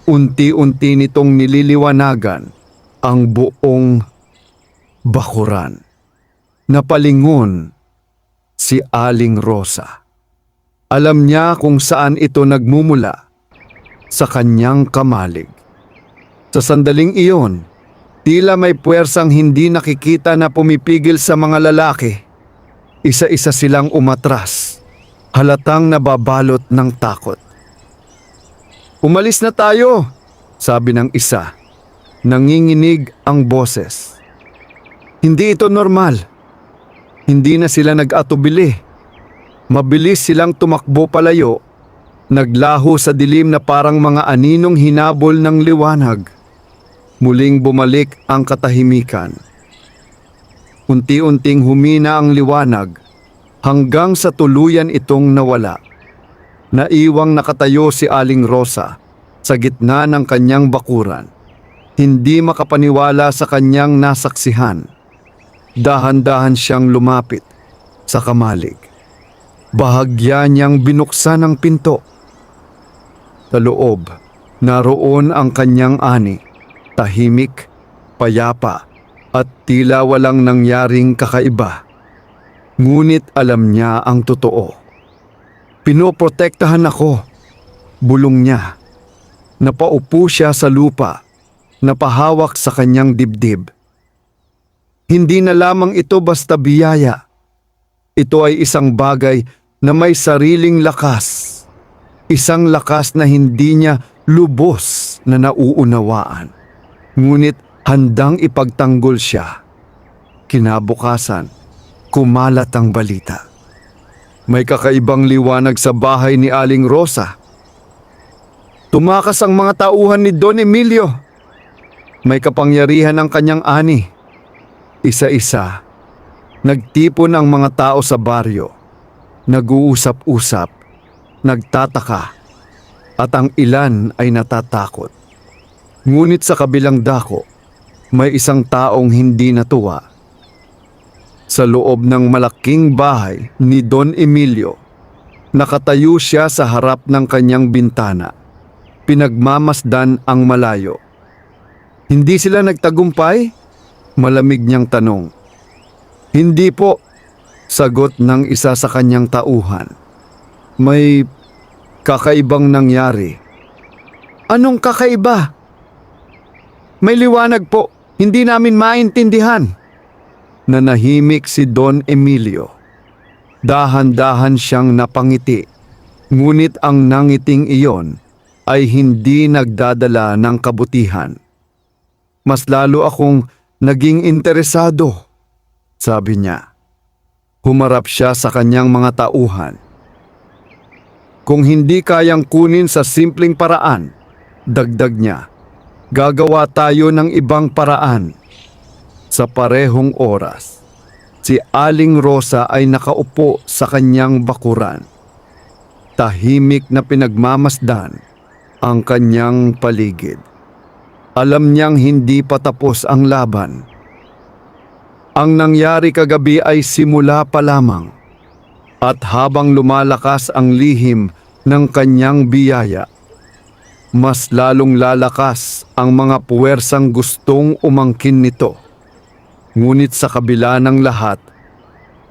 S1: Unti-unti nitong nililiwanagan ang buong bakuran. Napalingon si Aling Rosa. Alam niya kung saan ito nagmumula, sa kanyang kamalig. Sa sandaling iyon, tila may puwersang hindi nakikita na pumipigil sa mga lalaki. Isa-isa silang umatras, halatang nababalot ng takot. "Umalis na tayo," sabi ng isa. Nanginginig ang boses. Hindi ito normal. Hindi na sila nag-atubili. Mabilis silang tumakbo palayo, naglaho sa dilim na parang mga aninong hinabol ng liwanag. Muling bumalik ang katahimikan. Unti-unting humina ang liwanag hanggang sa tuluyan itong nawala. Naiwang nakatayo si Aling Rosa sa gitna ng kanyang bakuran. Hindi makapaniwala sa kanyang nasaksihan. Dahan-dahan siyang lumapit sa kamalig. Bahagya niyang binuksan ang pinto. Sa loob, naroon ang kanyang ani, tahimik, payapa, at tila walang nangyaring kakaiba. Ngunit alam niya ang totoo. "Pinoprotektahan ako," bulong niya. Napaupo siya sa lupa, napahawak sa kanyang dibdib. Hindi na lamang ito basta biyaya. Ito ay isang bagay na may sariling lakas. Isang lakas na hindi niya lubos na nauunawaan. Ngunit handang ipagtanggol siya. Kinabukasan, kumalat ang balita. May kakaibang liwanag sa bahay ni Aling Rosa. Tumakas ang mga tauhan ni Don Emilio. May kapangyarihan ang kanyang ani. Isa-isa, nagtipon ang mga tao sa baryo. Nag-uusap-usap, nagtataka, at ang ilan ay natatakot. Ngunit sa kabilang dako, may isang taong hindi natuwa. Sa loob ng malaking bahay ni Don Emilio, nakatayo siya sa harap ng kanyang bintana. Pinagmamasdan ang malayo. "Hindi sila nagtagumpay?" Malamig niyang tanong. "Hindi po," sagot ng isa sa kanyang tauhan. "May kakaibang nangyari." "Anong kakaiba?" "May liwanag po, hindi namin maintindihan." Nanahimik si Don Emilio. Dahan-dahan siyang napangiti, ngunit ang nangiting iyon ay hindi nagdadala ng kabutihan. "Mas lalo akong naging interesado," sabi niya. Humarap siya sa kanyang mga tauhan. "Kung hindi kayang kunin sa simpleng paraan," dagdag niya, "gagawa tayo ng ibang paraan." Sa parehong oras, si Aling Rosa ay nakaupo sa kanyang bakuran. Tahimik na pinagmamasdan ang kanyang paligid. Alam niyang hindi pa tapos ang laban. Ang nangyari kagabi ay simula pa lamang. At habang lumalakas ang lihim ng kanyang biyaya, mas lalong lalakas ang mga puwersang gustong umangkin nito. Ngunit sa kabila ng lahat,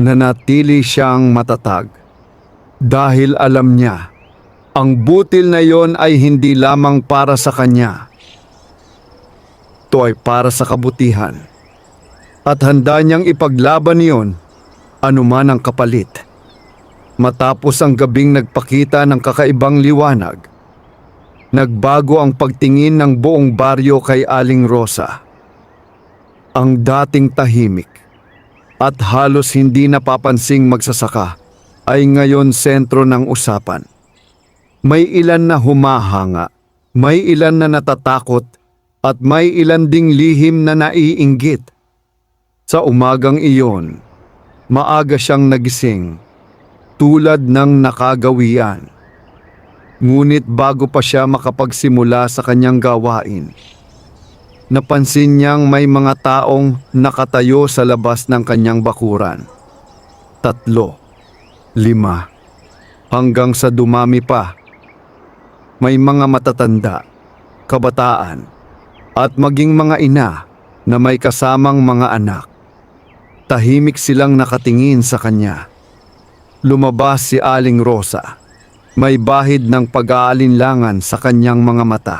S1: nanatili siyang matatag. Dahil alam niya, ang butil na yon ay hindi lamang para sa kanya. Ito ay para sa kabutihan. At handa niyang ipaglaban niyon, anuman ang kapalit. Matapos ang gabing nagpakita ng kakaibang liwanag, nagbago ang pagtingin ng buong baryo kay Aling Rosa. Ang dating tahimik at halos hindi napapansing magsasaka ay ngayon sentro ng usapan. May ilan na humahanga, may ilan na natatakot, at may ilan ding lihim na naiinggit. Sa umagang iyon, maaga siyang nagising, tulad ng nakagawian. Ngunit bago pa siya makapagsimula sa kanyang gawain, napansin niyang may mga taong nakatayo sa labas ng kanyang bakuran. 3, 5, hanggang sa dumami pa. May mga matatanda, kabataan, at maging mga ina na may kasamang mga anak. Tahimik silang nakatingin sa kanya. Lumabas si Aling Rosa. May bahid ng pag-aalinlangan sa kanyang mga mata.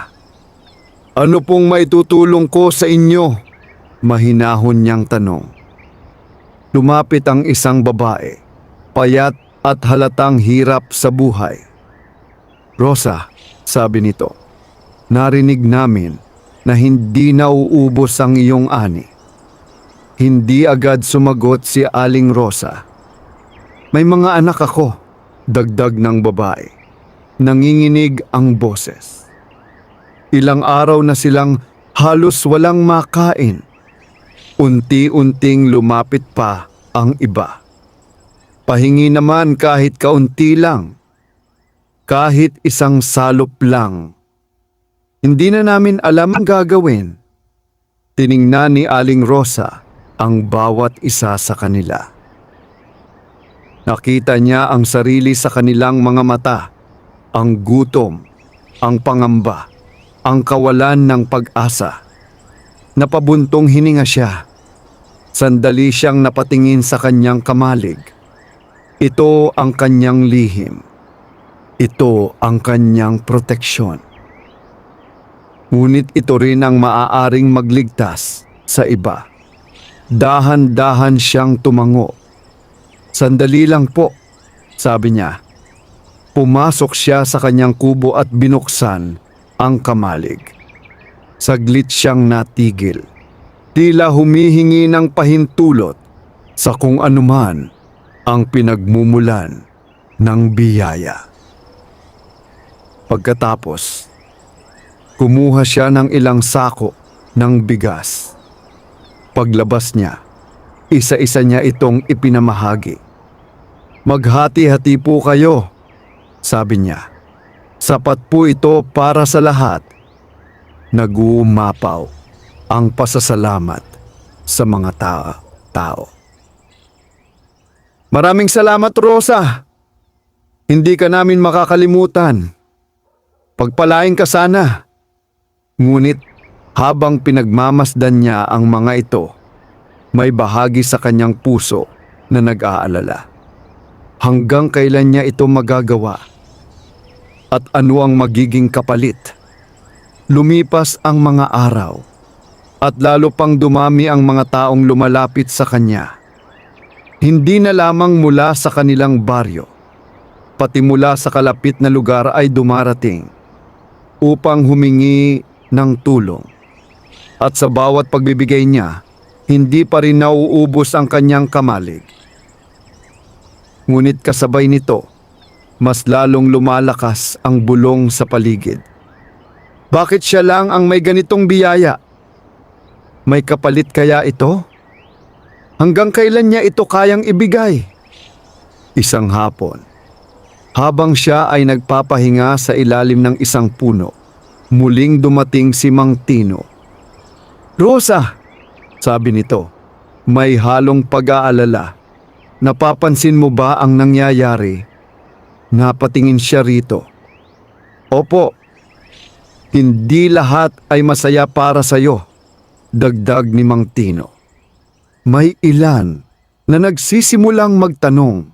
S1: "Ano pong maitutulong ko sa inyo?" Mahinahon niyang tanong. Lumapit ang isang babae, payat at halatang hirap sa buhay. "Rosa," sabi nito, "narinig namin na hindi nauubos ang iyong ani." Hindi agad sumagot si Aling Rosa. "May mga anak ako," dagdag ng babae. Nanginginig ang boses. Ilang araw na silang halos walang makain. Unti-unting lumapit pa ang iba. "Pahingi naman kahit kaunti lang. Kahit isang salop lang." "Hindi na namin alam ang gagawin." Tiningnan ni Aling Rosa ang bawat isa sa kanila. Nakita niya ang sarili sa kanilang mga mata, ang gutom, ang pangamba, ang kawalan ng pag-asa. Napabuntong hininga siya. Sandali siyang napatingin sa kanyang kamalig. Ito ang kanyang lihim. Ito ang kanyang proteksyon. Ngunit ito rin ang maaaring magligtas sa iba. Dahan-dahan siyang tumango. "Sandali lang po," sabi niya. Pumasok siya sa kanyang kubo at binuksan ang kamalig. Saglit siyang natigil. Tila humihingi ng pahintulot sa kung anuman ang pinagmumulan ng biyaya. Pagkatapos, kumuha siya ng ilang sako ng bigas. Paglabas niya, isa-isa niya itong ipinamahagi. "Maghati-hati po kayo," sabi niya. "Sapat po ito para sa lahat." Nagumapaw ang pasasalamat sa mga tao. "Maraming salamat, Rosa. Hindi ka namin makakalimutan. Pagpalain ka sana." Ngunit habang pinagmamasdan niya ang mga ito, may bahagi sa kanyang puso na nag-aalala. Hanggang kailan niya ito magagawa? At ano ang magiging kapalit? Lumipas ang mga araw at lalo pang dumami ang mga taong lumalapit sa kanya. Hindi na lamang mula sa kanilang baryo, pati mula sa kalapit na lugar ay dumarating upang humingi ng tulong. At sa bawat pagbibigay niya, hindi pa rin nauubos ang kanyang kamalig. Ngunit kasabay nito, mas lalong lumalakas ang bulong sa paligid. Bakit siya lang ang may ganitong biyaya? May kapalit kaya ito? Hanggang kailan niya ito kayang ibigay? Isang hapon, habang siya ay nagpapahinga sa ilalim ng isang puno, muling dumating si Mang Tino. "Rosa," sabi nito, may halong pag-aalala. "Napapansin mo ba ang nangyayari?" Napatingin siya rito. "Opo. Hindi lahat ay masaya para sa iyo," dagdag ni Mang Tino. "May ilan na nagsisimulang magtanong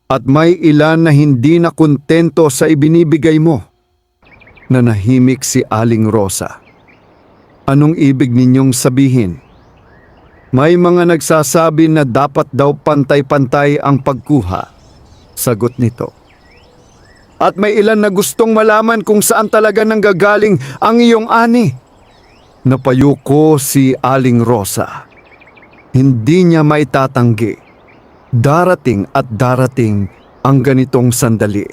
S1: at may ilan na hindi na kontento sa ibinibigay mo." Nanahimik si Aling Rosa. "Anong ibig ninyong sabihin?" "May mga nagsasabi na dapat daw pantay-pantay ang pagkuha," sagot nito. "At may ilan na gustong malaman kung saan talaga nanggagaling ang iyong ani." Napayuko si Aling Rosa. Hindi niya maitatanggi. Darating at darating ang ganitong sandali.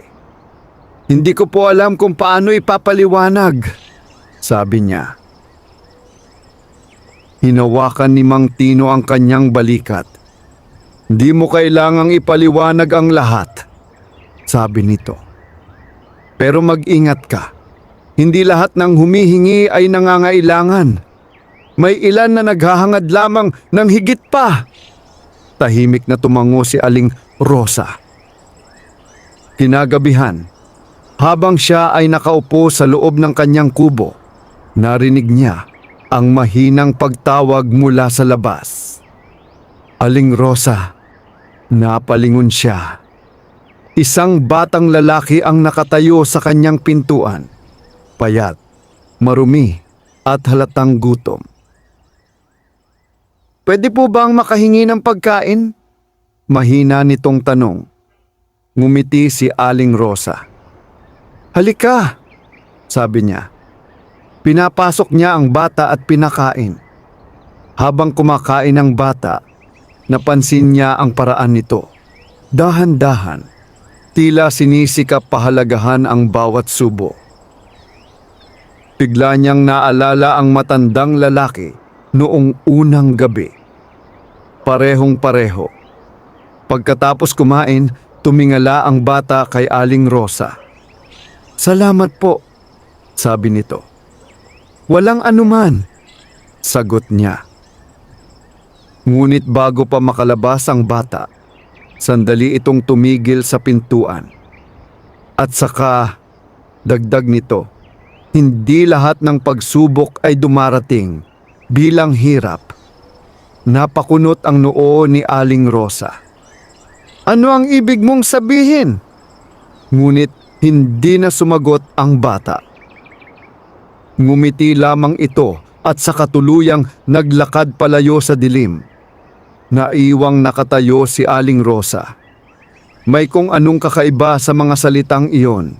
S1: "Hindi ko po alam kung paano ipapaliwanag," sabi niya. Hinawakan ni Mang Tino ang kanyang balikat. "Di mo kailangang ipaliwanag ang lahat," sabi nito. "Pero mag-ingat ka. Hindi lahat ng humihingi ay nangangailangan. May ilan na naghahangad lamang ng higit pa." Tahimik na tumango si Aling Rosa. Kinagabihan, habang siya ay nakaupo sa loob ng kanyang kubo, narinig niya ang mahinang pagtawag mula sa labas. Aling Rosa, napalingon siya. Isang batang lalaki ang nakatayo sa kanyang pintuan. Payat, marumi at halatang gutom. Pwede po bang makahingi ng pagkain? Mahina nitong tanong. Ngumiti si Aling Rosa. Halika, sabi niya. Pinapasok niya ang bata at pinakain. Habang kumakain ang bata, napansin niya ang paraan nito. Dahan-dahan, tila sinisikap pahalagahan ang bawat subo. Bigla niyang naalala ang matandang lalaki noong unang gabi. Parehong-pareho. Pagkatapos kumain, tumingala ang bata kay Aling Rosa. Salamat po, sabi nito. Walang anuman, sagot niya. Ngunit bago pa makalabas ang bata, sandali itong tumigil sa pintuan. At saka, dagdag nito, hindi lahat ng pagsubok ay dumarating bilang hirap. Napakunot ang noo ni Aling Rosa. Ano ang ibig mong sabihin? Ngunit hindi na sumagot ang bata. Ngumiti lamang ito at sa katuluyang naglakad palayo sa dilim. Naiwang nakatayo si Aling Rosa. May kung anong kakaiba sa mga salitang iyon.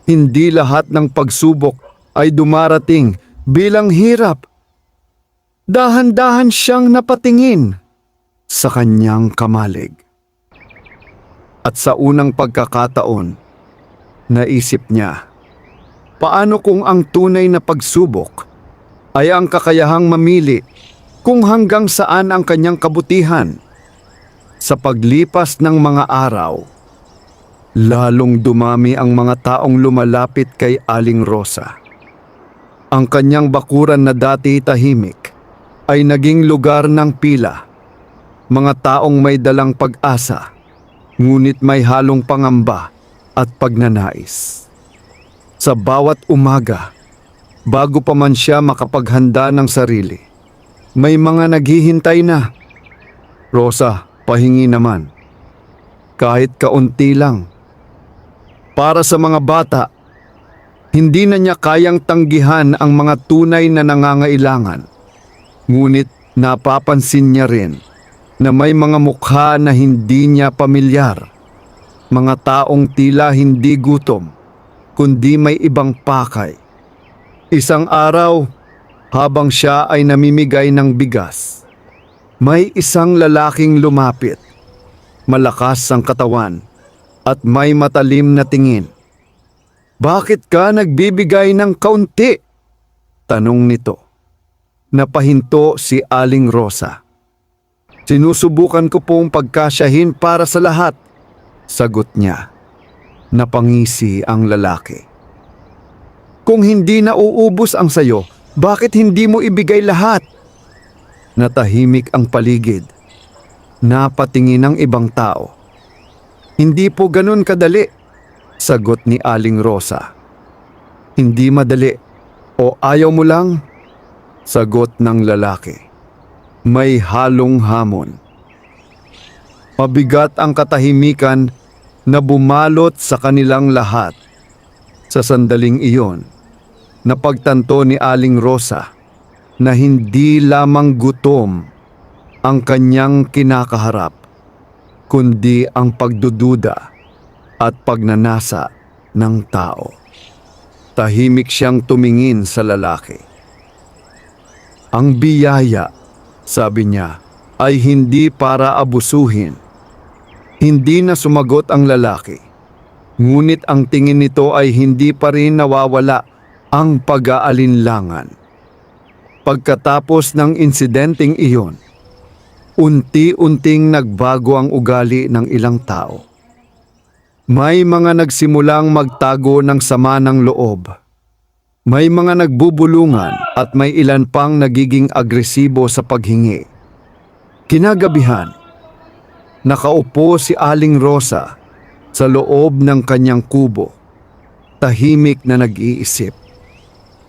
S1: Hindi lahat ng pagsubok ay dumarating bilang hirap. Dahan-dahan siyang napatingin sa kanyang kamalig. At sa unang pagkakataon, naisip niya, paano kung ang tunay na pagsubok ay ang kakayahang mamili kung hanggang saan ang kanyang kabutihan? Sa paglipas ng mga araw, lalong dumami ang mga taong lumalapit kay Aling Rosa. Ang kanyang bakuran na dati tahimik ay naging lugar ng pila. Mga taong may dalang pag-asa, ngunit may halong pangamba at pagnanais. Sa bawat umaga, bago pa man siya makapaghanda ng sarili, may mga naghihintay na. Rosa, pahingi naman. Kahit kaunti lang. Para sa mga bata, hindi na niya kayang tanggihan ang mga tunay na nangangailangan. Ngunit napapansin niya rin na may mga mukha na hindi niya pamilyar. Mga taong tila hindi gutom, kundi may ibang pakay. Isang araw, habang siya ay namimigay ng bigas, may isang lalaking lumapit. Malakas ang katawan at may matalim na tingin. Bakit ka nagbibigay ng kaunti? Tanong nito. Napahinto si Aling Rosa. Sinusubukan ko pong pagkasyahin para sa lahat, sagot niya. Napangisi ang lalaki. Kung hindi na uubos ang sayo, bakit hindi mo ibigay lahat? Natahimik ang paligid. Napatingin ang ibang tao. Hindi po ganun kadali, sagot ni Aling Rosa. Hindi madali o ayaw mo lang? Sagot ng lalaki. May halong hamon. Mabigat ang katahimikan na bumalot sa kanilang lahat. Sa sandaling iyon, napagtanto ni Aling Rosa na hindi lamang gutom ang kanyang kinakaharap, kundi ang pagdududa at pagnanasa ng tao. Tahimik siyang tumingin sa lalaki. Ang biyaya, sabi niya, ay hindi para abusuhin. Hindi na sumagot ang lalaki. Ngunit ang tingin nito ay hindi pa rin nawawala ang pag-aalinlangan. Pagkatapos ng insidenteng iyon, unti-unting nagbago ang ugali ng ilang tao. May mga nagsimulang magtago ng sama ng loob. May mga nagbubulungan at may ilan pang nagiging agresibo sa paghingi. Kinagabihan, nakaupo si Aling Rosa Sa loob ng kanyang kubo, tahimik na nag-iisip.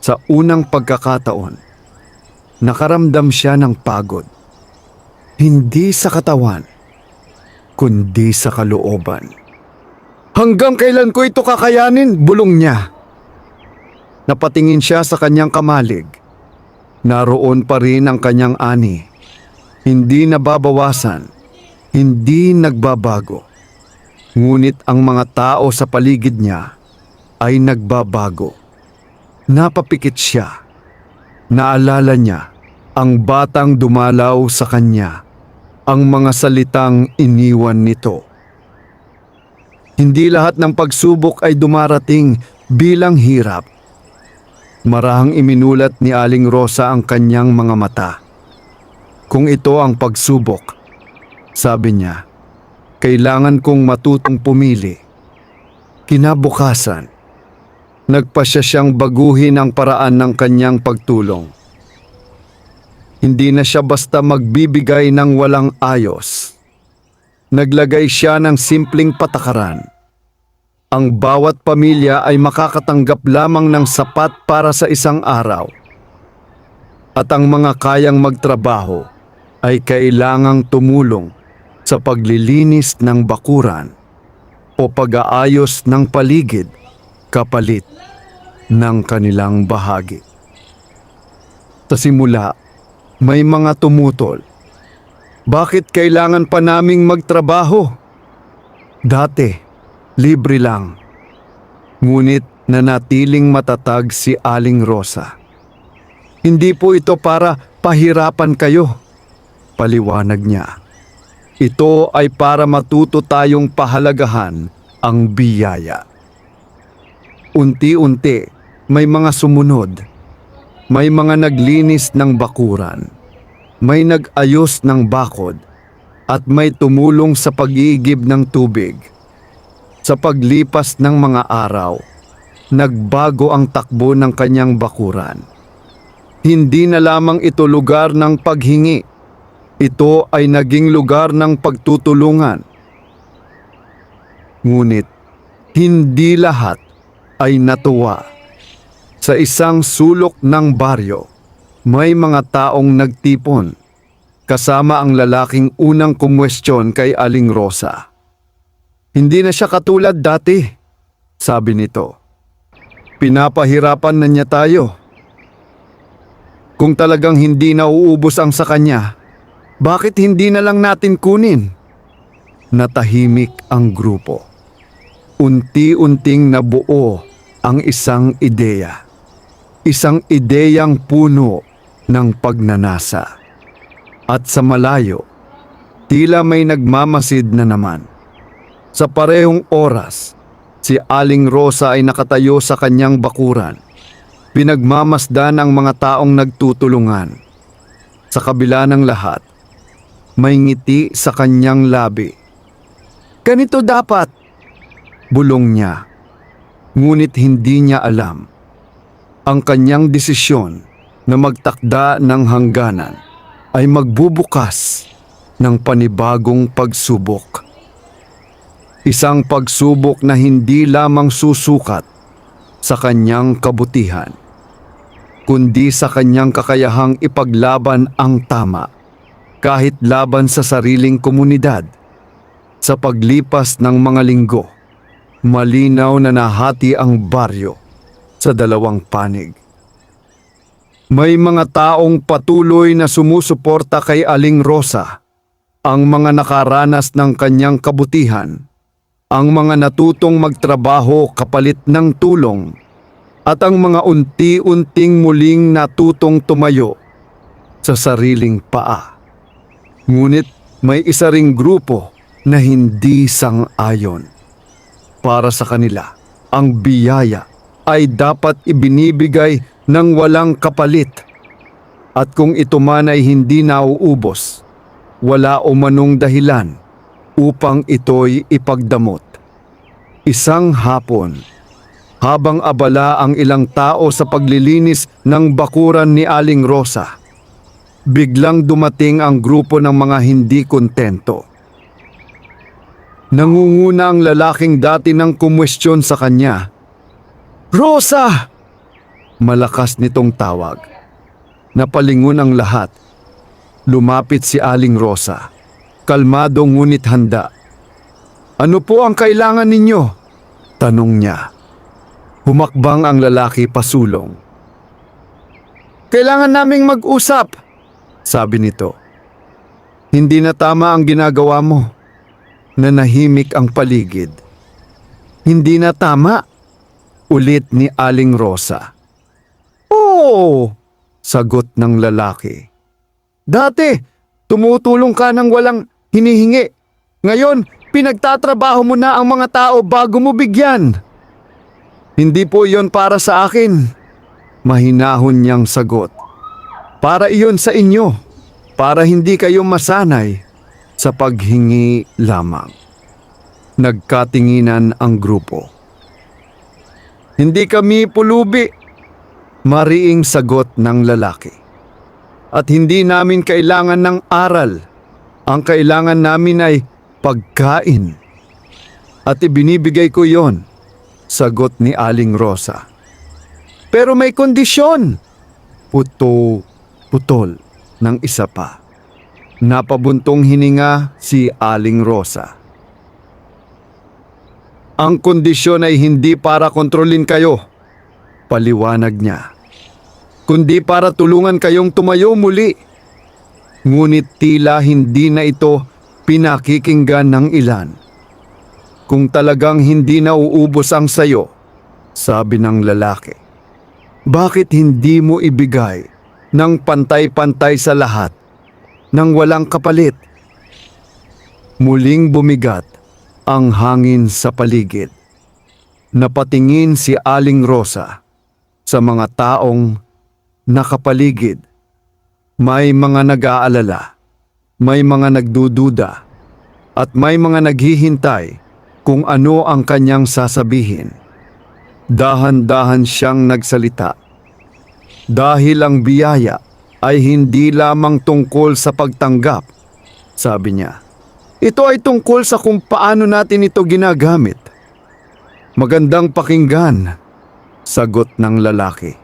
S1: Sa unang pagkakataon, nakaramdam siya ng pagod. Hindi sa katawan, kundi sa kalooban. Hanggang kailan ko ito kakayanin? Bulong niya. Napatingin siya sa kanyang kamalig. Naroon pa rin ang kanyang ani. Hindi nababawasan, hindi nagbabago. Ngunit ang mga tao sa paligid niya ay nagbabago. Napapikit siya. Naalala niya ang batang dumalaw sa kanya, ang mga salitang iniwan nito. Hindi lahat ng pagsubok ay dumarating bilang hirap. Marahang iminulat ni Aling Rosa ang kanyang mga mata. Kung ito ang pagsubok, sabi niya, kailangan kong matutong pumili. Kinabukasan, nagpasya siyang baguhin ang paraan ng kanyang pagtulong. Hindi na siya basta magbibigay ng walang ayos. Naglagay siya ng simpleng patakaran. Ang bawat pamilya ay makakatanggap lamang ng sapat para sa isang araw. At ang mga kayang magtrabaho ay kailangang tumulong sa paglilinis ng bakuran o pag-aayos ng paligid kapalit ng kanilang bahagi. Sa simula, may mga tumutol. Bakit kailangan pa naming magtrabaho? Dati, libre lang. Ngunit nanatiling matatag si Aling Rosa. Hindi po ito para pahirapan kayo, paliwanag niya. Ito ay para matuto tayong pahalagahan ang biyaya. Unti-unti, may mga sumunod. May mga naglinis ng bakuran. May nag-ayos ng bakod. At may tumulong sa pag-iigib ng tubig. Sa paglipas ng mga araw, nagbago ang takbo ng kanyang bakuran. Hindi na lamang ito lugar ng paghingi. Ito ay naging lugar ng pagtutulungan. Ngunit, hindi lahat ay natuwa. Sa isang sulok ng baryo, may mga taong nagtipon, kasama ang lalaking unang kumwestiyon kay Aling Rosa. Hindi na siya katulad dati, sabi nito. Pinapahirapan na niya tayo. Kung talagang hindi nauubos ang sa kanya, bakit hindi na lang natin kunin? Natahimik ang grupo. Unti-unting nabuo ang isang ideya. Isang ideyang puno ng pagnanasa. At sa malayo, tila may nagmamasid na naman. Sa parehong oras, si Aling Rosa ay nakatayo sa kanyang bakuran. Pinagmamasdan ang mga taong nagtutulungan. Sa kabila ng lahat, may ngiti sa kanyang labi. Ganito dapat, bulong niya. Ngunit hindi niya alam. Ang kanyang desisyon na magtakda ng hangganan ay magbubukas ng panibagong pagsubok. Isang pagsubok na hindi lamang susukat sa kanyang kabutihan, kundi sa kanyang kakayahang ipaglaban ang tama, kahit laban sa sariling komunidad. Sa paglipas ng mga linggo, malinaw na nahati ang baryo sa dalawang panig. May mga taong patuloy na sumusuporta kay Aling Rosa, ang mga nakaranas ng kanyang kabutihan, ang mga natutong magtrabaho kapalit ng tulong, at ang mga unti-unting muling natutong tumayo sa sariling paa. Ngunit may isa ring grupo na hindi sang-ayon. Para sa kanila, ang biyaya ay dapat ibinibigay ng walang kapalit. At kung ito man ay hindi nauubos, wala umanong dahilan upang ito'y ipagdamot. Isang hapon, habang abala ang ilang tao sa paglilinis ng bakuran ni Aling Rosa, biglang dumating ang grupo ng mga hindi kontento. Nangunguna ang lalaking dati nang kumwestiyon sa kanya. "Rosa!" Malakas nitong tawag. Napalingon ang lahat. Lumapit si Aling Rosa. Kalmado ngunit handa. "Ano po ang kailangan ninyo?" tanong niya. Humakbang ang lalaki pasulong. "Kailangan naming mag-usap," sabi nito. "Hindi na tama ang ginagawa mo." Nanahimik ang paligid. "Hindi na tama?" ulit ni Aling Rosa. "Oo," sagot ng lalaki. "Dati, tumutulong ka ng walang hinihingi. Ngayon, pinagtatrabaho mo na ang mga tao bago mo bigyan." "Hindi po iyon para sa akin," mahinahon niyang sagot. "Para iyon sa inyo, para hindi kayo masanay sa paghingi lamang." Nagkatinginan ang grupo. "Hindi kami pulubi," mariing sagot ng lalaki. "At hindi namin kailangan ng aral. Ang kailangan namin ay pagkain. At ibinibigay ko yon," sagot ni Aling Rosa. "Pero may kondisyon," putol ng isa pa. Napabuntong hininga si Aling Rosa. "Ang kondisyon ay hindi para kontrolin kayo," paliwanag niya, "kundi para tulungan kayong tumayo muli." Ngunit tila hindi na ito pinakikinggan ng ilan. "Kung talagang hindi na uubos ang sayo," sabi ng lalaki, "bakit hindi mo ibigay ng pantay-pantay sa lahat nang walang kapalit?" Muling bumigat ang hangin sa paligid. Napatingin si Aling Rosa sa mga taong nakapaligid. May mga nag-aalala, may mga nagdududa, at may mga naghihintay kung ano ang kanyang sasabihin. Dahan-dahan siyang nagsalita. "Dahil ang biyaya ay hindi lamang tungkol sa pagtanggap," sabi niya. "Ito ay tungkol sa kung paano natin ito ginagamit." "Magandang pakinggan," sagot ng lalaki.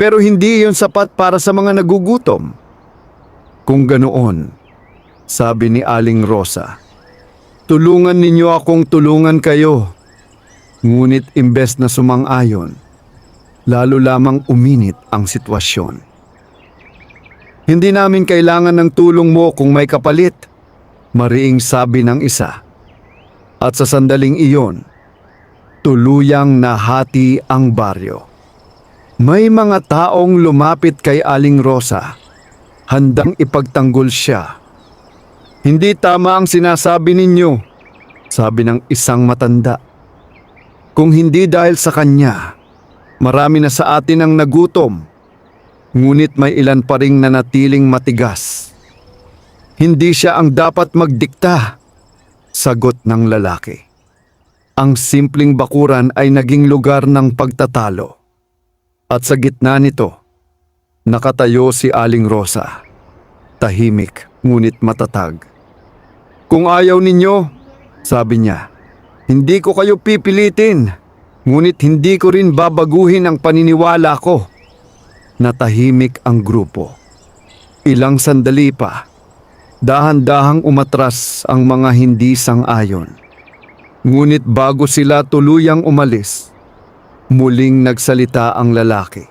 S1: "Pero hindi iyon sapat para sa mga nagugutom." "Kung ganoon," sabi ni Aling Rosa, "tulungan ninyo akong tulungan kayo." Ngunit imbes na sumang-ayon, lalo lamang uminit ang sitwasyon. "Hindi namin kailangan ng tulong mo kung may kapalit," mariing sabi ng isa. At sa sandaling iyon, tuluyang nahati ang baryo. May mga taong lumapit kay Aling Rosa, handang ipagtanggol siya. "Hindi tama ang sinasabi ninyo," sabi ng isang matanda. "Kung hindi dahil sa kanya, marami na sa atin ang nagutom. Ngunit may ilan pa ring nanatiling matigas. Hindi siya ang dapat magdikta," sagot ng lalaki. Ang simpleng bakuran ay naging lugar ng pagtatalo. At sa gitna nito, nakatayo si Aling Rosa. Tahimik ngunit matatag. "Kung ayaw ninyo," sabi niya, "hindi ko kayo pipilitin. Ngunit hindi ko rin babaguhin ang paniniwala ko." Natahimik ang grupo. Ilang sandali pa, dahan-dahang umatras ang mga hindi sang-ayon. Ngunit bago sila tuluyang umalis, muling nagsalita ang lalaki.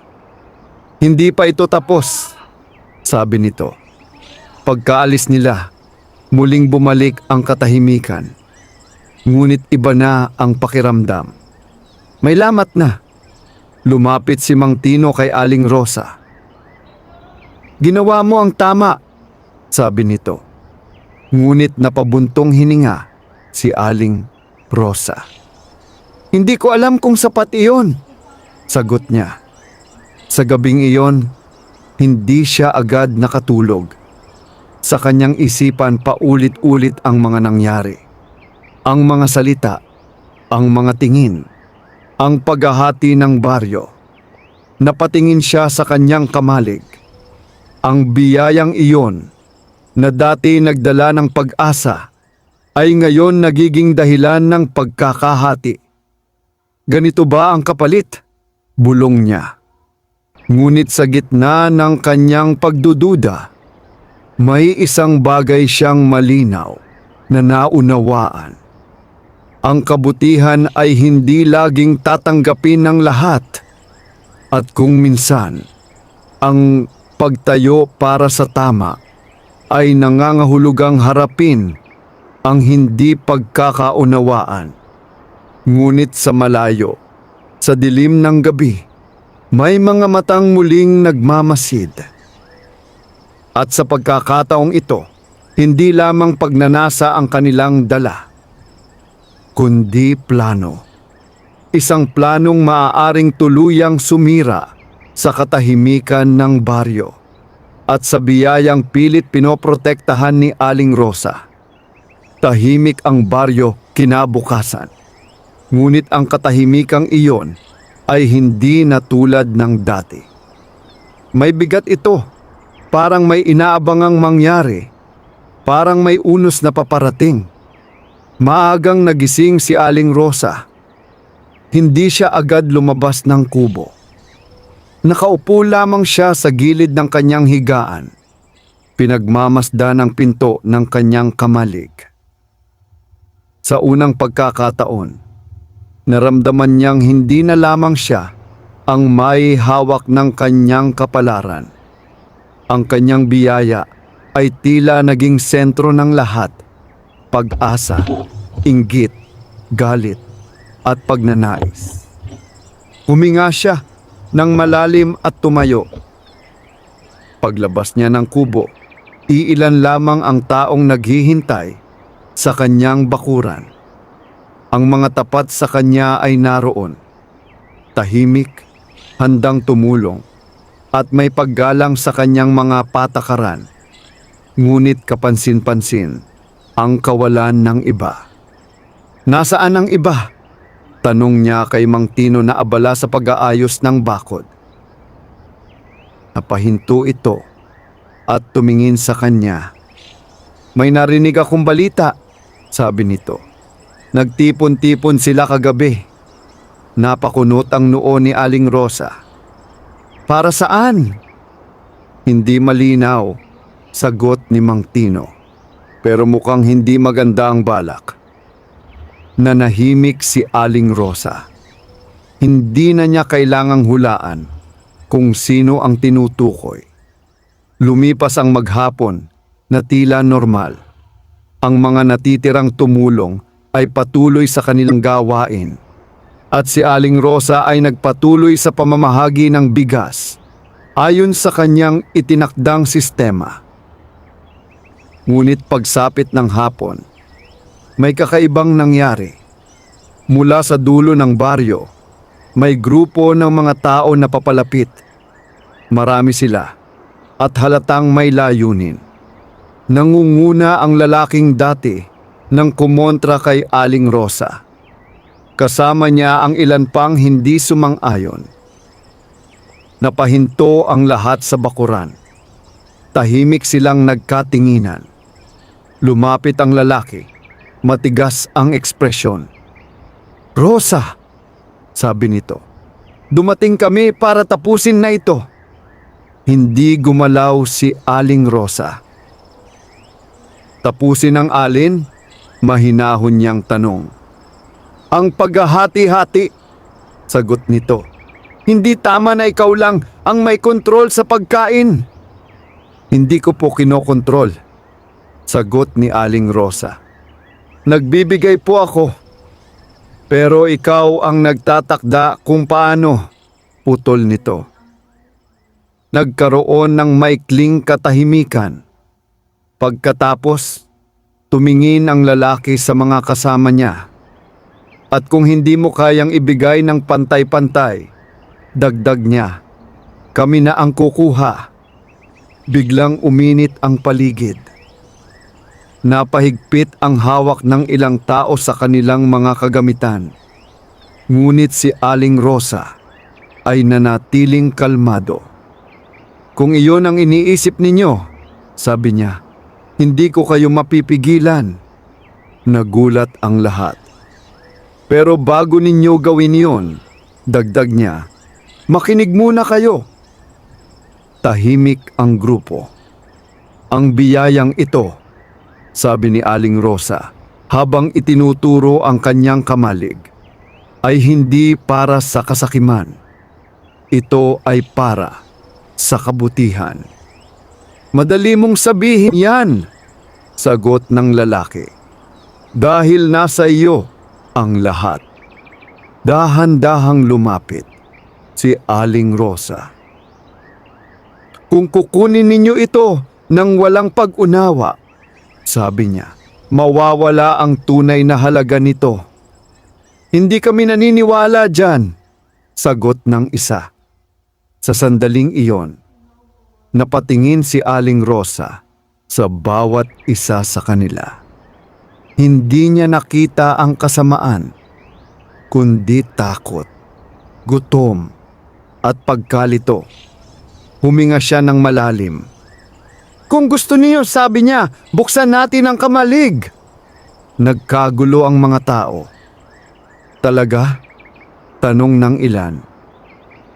S1: "Hindi pa ito tapos," sabi nito. Pagkaalis nila, muling bumalik ang katahimikan. Ngunit iba na ang pakiramdam. May lamat na. Lumapit si Mang Tino kay Aling Rosa. "Ginawa mo ang tama," sabi nito. Ngunit napabuntong hininga si Aling Rosa. "Hindi ko alam kung sapat iyon," sagot niya. Sa gabing iyon, hindi siya agad nakatulog. Sa kanyang isipan paulit-ulit ang mga nangyari. Ang mga salita, ang mga tingin, ang paghahati ng baryo. Napatingin siya sa kanyang kamalig. Ang biyayang iyon na dati nagdala ng pag-asa ay ngayon nagiging dahilan ng pagkakahati. Ganito ba ang kapalit? Bulong niya. Ngunit sa gitna ng kanyang pagdududa, may isang bagay siyang malinaw na naunawaan. Ang kabutihan ay hindi laging tatanggapin ng lahat. At kung minsan, ang pagtayo para sa tama ay nangangahulugang harapin ang hindi pagkakaunawaan. Ngunit sa malayo, sa dilim ng gabi, may mga matang muling nagmamasid. At sa pagkakataong ito, hindi lamang pagnanasa ang kanilang dala, kundi plano. Isang planong maaaring tuluyang sumira sa katahimikan ng baryo at sa biyayang pilit pinoprotektahan ni Aling Rosa. Tahimik ang baryo kinabukasan. Ngunit ang katahimikang iyon ay hindi na tulad ng dati. May bigat ito, parang may inaabangang mangyari, parang may unos na paparating. Maagang nagising si Aling Rosa. Hindi siya agad lumabas ng kubo. Nakaupo lamang siya sa gilid ng kanyang higaan. Pinagmamasdan ang pinto ng kanyang kamalig. Sa unang pagkakataon, naramdaman niyang hindi na lamang siya ang may hawak ng kanyang kapalaran. Ang kanyang biyaya ay tila naging sentro ng lahat. Pag-asa, inggit, galit, at pagnanais. Huminga siya ng malalim at tumayo. Paglabas niya ng kubo, iilan lamang ang taong naghihintay sa kanyang bakuran. Ang mga tapat sa kanya ay naroon. Tahimik, handang tumulong, at may paggalang sa kanyang mga patakaran. Ngunit kapansin-pansin ang kawalan ng iba. Nasaan ang iba? Tanong niya kay Mang Tino na abala sa pag-aayos ng bakod. Napahinto ito at tumingin sa kanya. May narinig akong balita, sabi nito. Nagtipon-tipon sila kagabi. Napakunot ang noo ni Aling Rosa. Para saan? Hindi malinaw, sagot ni Mang Tino. Pero mukhang hindi maganda ang balak. Nanahimik si Aling Rosa. Hindi na niya kailangang hulaan kung sino ang tinutukoy. Lumipas ang maghapon na tila normal. Ang mga natitirang tumulong ay patuloy sa kanilang gawain. At si Aling Rosa ay nagpatuloy sa pamamahagi ng bigas ayon sa kanyang itinakdang sistema. Ngunit pagsapit ng hapon, may kakaibang nangyari. Mula sa dulo ng baryo, may grupo ng mga tao na papalapit. Marami sila at halatang may layunin. Nangunguna ang lalaking dati nang kumontra kay Aling Rosa. Kasama niya ang ilan pang hindi sumang-ayon. Napahinto ang lahat sa bakuran. Tahimik silang nagkatinginan. Lumapit ang lalaki. Matigas ang ekspresyon. Rosa, sabi nito. Dumating kami para tapusin na ito. Hindi gumalaw si Aling Rosa. Tapusin ang alin? Mahinahon niyang tanong. Ang paghahati-hati, sagot nito. Hindi tama na ikaw lang ang may kontrol sa pagkain. Hindi ko po kinokontrol, sagot ni Aling Rosa. Nagbibigay po ako. Pero ikaw ang nagtatakda kung paano, putol nito. Nagkaroon ng maikling katahimikan. Pagkatapos, tumingin ang lalaki sa mga kasama niya. At kung hindi mo kayang ibigay ng pantay-pantay, dagdag niya, kami na ang kukuha. Biglang uminit ang paligid. Napahigpit ang hawak ng ilang tao sa kanilang mga kagamitan. Ngunit si Aling Rosa ay nanatiling kalmado. Kung iyon ang iniisip ninyo, sabi niya, hindi ko kayo mapipigilan. Nagulat ang lahat. Pero bago ninyo gawin yon, dagdag niya, makinig muna kayo. Tahimik ang grupo. Ang biyayang ito, sabi ni Aling Rosa, habang itinuturo ang kanyang kamalig, ay hindi para sa kasakiman. Ito ay para sa kabutihan. Madali mong sabihin yan, sagot ng lalaki. Dahil nasa iyo ang lahat. Dahan-dahang lumapit si Aling Rosa. Kung kukunin ninyo ito nang walang pag-unawa, sabi niya, mawawala ang tunay na halaga nito. Hindi kami naniniwala dyan, sagot ng isa. Sa sandaling iyon, napatingin si Aling Rosa sa bawat isa sa kanila. Hindi niya nakita ang kasamaan, kundi takot, gutom, at pagkalito. Huminga siya ng malalim. Kung gusto niyo, sabi niya, buksan natin ang kamalig. Nagkagulo ang mga tao. Talaga? Tanong ng ilan.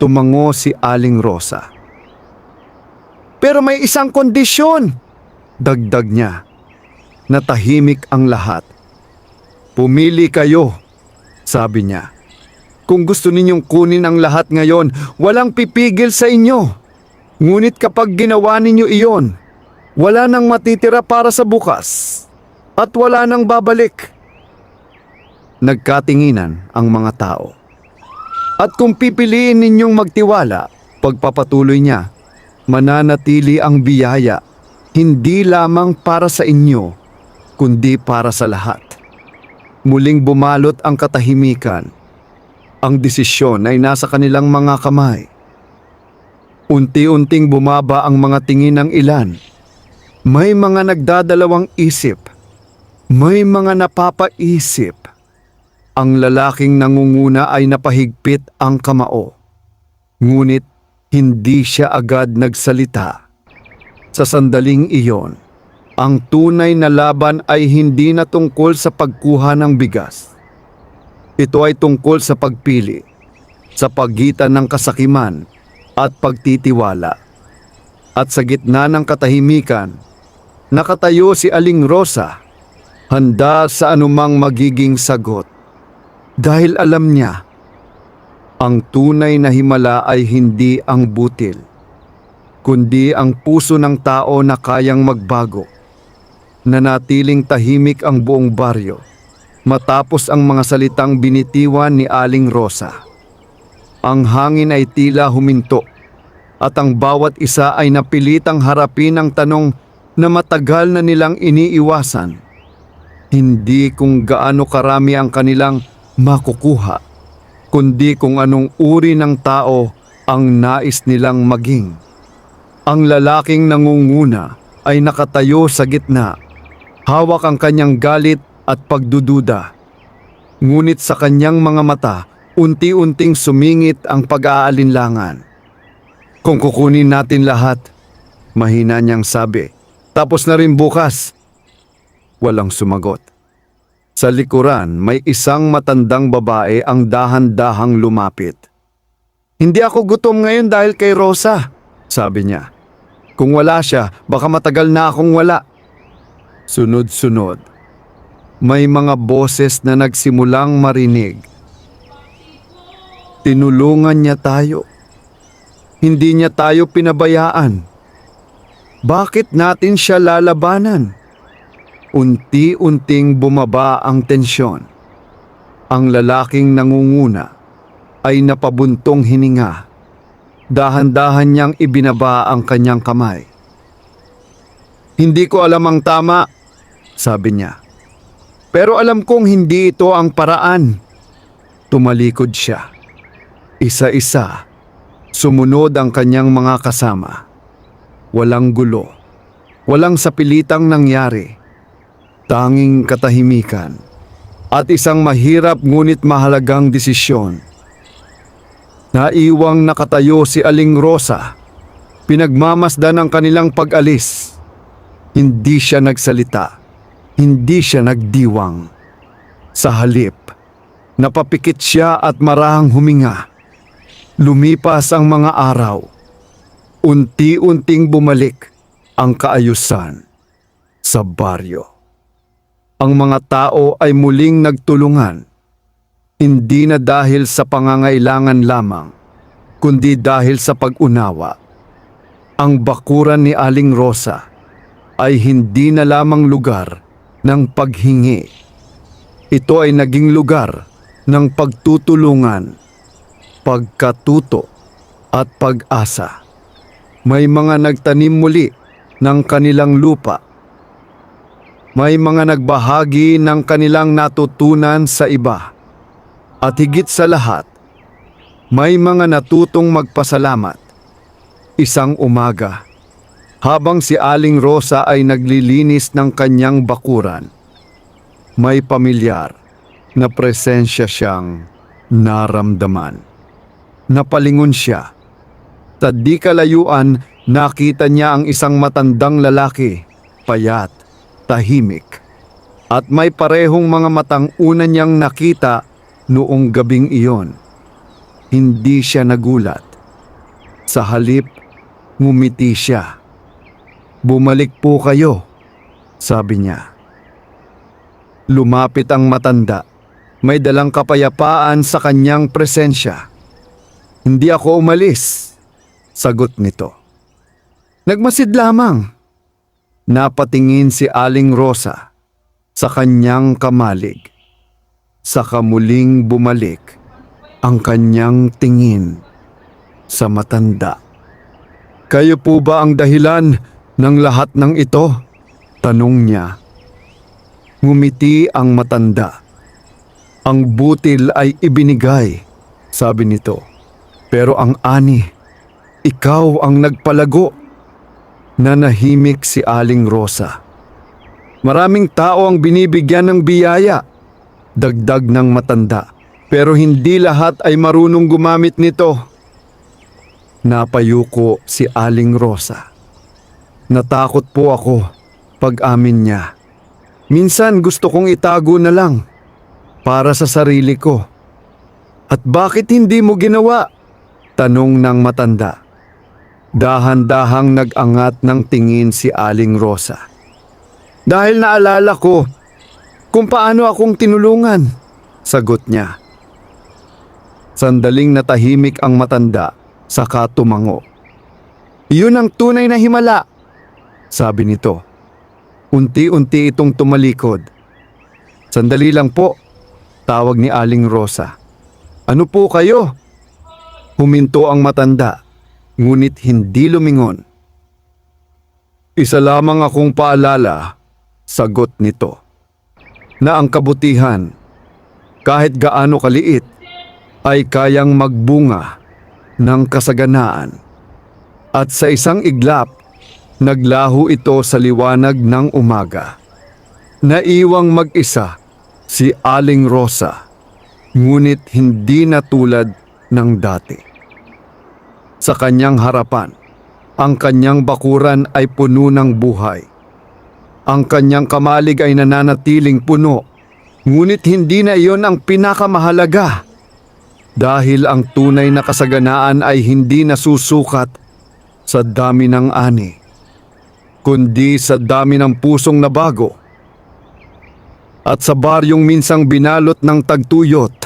S1: Tumango si Aling Rosa. Pero may isang kondisyon, dagdag niya. Natahimik ang lahat. Pumili kayo, sabi niya. Kung gusto ninyong kunin ang lahat ngayon, walang pipigil sa inyo. Ngunit kapag ginawa ninyo iyon, wala nang matitira para sa bukas at wala nang babalik. Nagkatinginan ang mga tao. At kung pipiliin ninyong magtiwala, pagpapatuloy niya, mananatili ang biyaya, hindi lamang para sa inyo, kundi para sa lahat. Muling bumalot ang katahimikan. Ang desisyon ay nasa kanilang mga kamay. Unti-unting bumaba ang mga tingin ng ilan. May mga nagdadalawang isip. May mga napapaisip. Ang lalaking nangunguna ay napahigpit ang kamao. Ngunit hindi siya agad nagsalita. Sa sandaling iyon, ang tunay na laban ay hindi na tungkol sa pagkuha ng bigas. Ito ay tungkol sa pagpili, sa pagitan ng kasakiman at pagtitiwala. At sa gitna ng katahimikan, nakatayo si Aling Rosa, handa sa anumang magiging sagot. Dahil alam niya, ang tunay na himala ay hindi ang butil, kundi ang puso ng tao na kayang magbago. Nanatiling tahimik ang buong baryo matapos ang mga salitang binitiwan ni Aling Rosa. Ang hangin ay tila huminto at ang bawat isa ay napilitang harapin ang tanong na matagal na nilang iniiwasan. Hindi kung gaano karami ang kanilang makukuha, kundi kung anong uri ng tao ang nais nilang maging. Ang lalaking nangunguna ay nakatayo sa gitna, hawak ang kanyang galit at pagdududa. Ngunit sa kanyang mga mata, unti-unting sumingit ang pag-aalinlangan. Kung kukunin natin lahat, mahina niyang sabi, tapos na rin bukas. Walang sumagot. Sa likuran, may isang matandang babae ang dahan-dahang lumapit. Hindi ako gutom ngayon dahil kay Rosa, sabi niya. Kung wala siya, baka matagal na akong wala. Sunod-sunod, may mga boses na nagsimulang marinig. Tinulungan niya tayo. Hindi niya tayo pinabayaan. Bakit natin siya lalabanan? Unti-unting bumaba ang tensyon. Ang lalaking nangunguna ay napabuntong hininga. Dahan-dahan niyang ibinaba ang kanyang kamay. Hindi ko alam ang tama, sabi niya. Pero alam kong hindi ito ang paraan. Tumalikod siya. Isa-isa, sumunod ang kanyang mga kasama. Walang gulo, walang sapilitang nangyari. Tanging katahimikan at isang mahirap ngunit mahalagang desisyon. Naiwang nakatayo si Aling Rosa. Pinagmamasdan ang kanilang pag-alis. Hindi siya nagsalita. Hindi siya nagdiwang. Sa halip, napapikit siya at marahang huminga. Lumipas ang mga araw. Unti-unting bumalik ang kaayusan sa baryo. Ang mga tao ay muling nagtulungan, hindi na dahil sa pangangailangan lamang, kundi dahil sa pag-unawa. Ang bakuran ni Aling Rosa ay hindi na lamang lugar ng paghingi. Ito ay naging lugar ng pagtutulungan, pagkatuto at pag-asa. May mga nagtanim muli ng kanilang lupa. May mga nagbahagi ng kanilang natutunan sa iba. At higit sa lahat, may mga natutong magpasalamat. Isang umaga, habang si Aling Rosa ay naglilinis ng kanyang bakuran, may pamilyar na presensya siyang naramdaman. Napalingon siya. Sa di kalayuan, nakita niya ang isang matandang lalaki, payat, tahimik, at may parehong mga matang una niyang nakita noong gabing iyon. Hindi siya nagulat. Sa halip, ngumiti siya. "Bumalik po kayo," sabi niya. Lumapit ang matanda. May dalang kapayapaan sa kanyang presensya. "Hindi ako umalis," sagot nito. "Nagmasid lamang." Napatingin si Aling Rosa sa kanyang kamalig. Saka muling bumalik ang kanyang tingin sa matanda. "Kayo po ba ang dahilan ng lahat ng ito?" tanong niya. Ngumiti ang matanda. "Ang butil ay ibinigay," sabi nito. "Pero ang ani, ikaw ang nagpalago." Nanahimik si Aling Rosa. "Maraming tao ang binibigyan ng biyaya," dagdag ng matanda. "Pero hindi lahat ay marunong gumamit nito." Napayuko si Aling Rosa. "Natakot po ako," pag-amin niya. "Minsan gusto kong itago na lang para sa sarili ko." "At bakit hindi mo ginawa?" tanong ng matanda. Dahan-dahang nag-angat ng tingin si Aling Rosa. "Dahil naalala ko kung paano akong tinulungan," sagot niya. Sandaling natahimik ang matanda, saka tumango. "Iyon ang tunay na himala," sabi nito. Unti-unti itong tumalikod. "Sandali lang po," tawag ni Aling Rosa. "Ano po kayo?" Huminto ang matanda, ngunit hindi lumingon. "Isa lamang akong paalala," sagot nito, "na ang kabutihan, kahit gaano kaliit, ay kayang magbunga ng kasaganaan." At sa isang iglap, naglaho ito sa liwanag ng umaga. Naiwang mag-isa si Aling Rosa, ngunit hindi na tulad ng dati. Sa kanyang harapan, ang kanyang bakuran ay puno ng buhay. Ang kanyang kamalig ay nananatiling puno, ngunit hindi na iyon ang pinakamahalaga. Dahil ang tunay na kasaganaan ay hindi nasusukat sa dami ng ani, kundi sa dami ng pusong nabago. At sa baryong minsang binalot ng tagtuyot,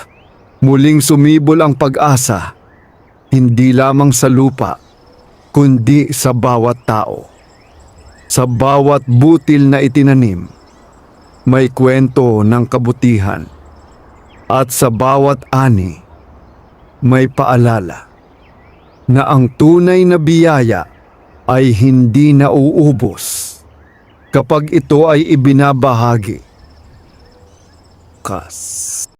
S1: muling sumibol ang pag-asa. Hindi lamang sa lupa, kundi sa bawat tao. Sa bawat butil na itinanim, may kwento ng kabutihan. At sa bawat ani, may paalala na ang tunay na biyaya ay hindi nauubos kapag ito ay ibinabahagi. Kas.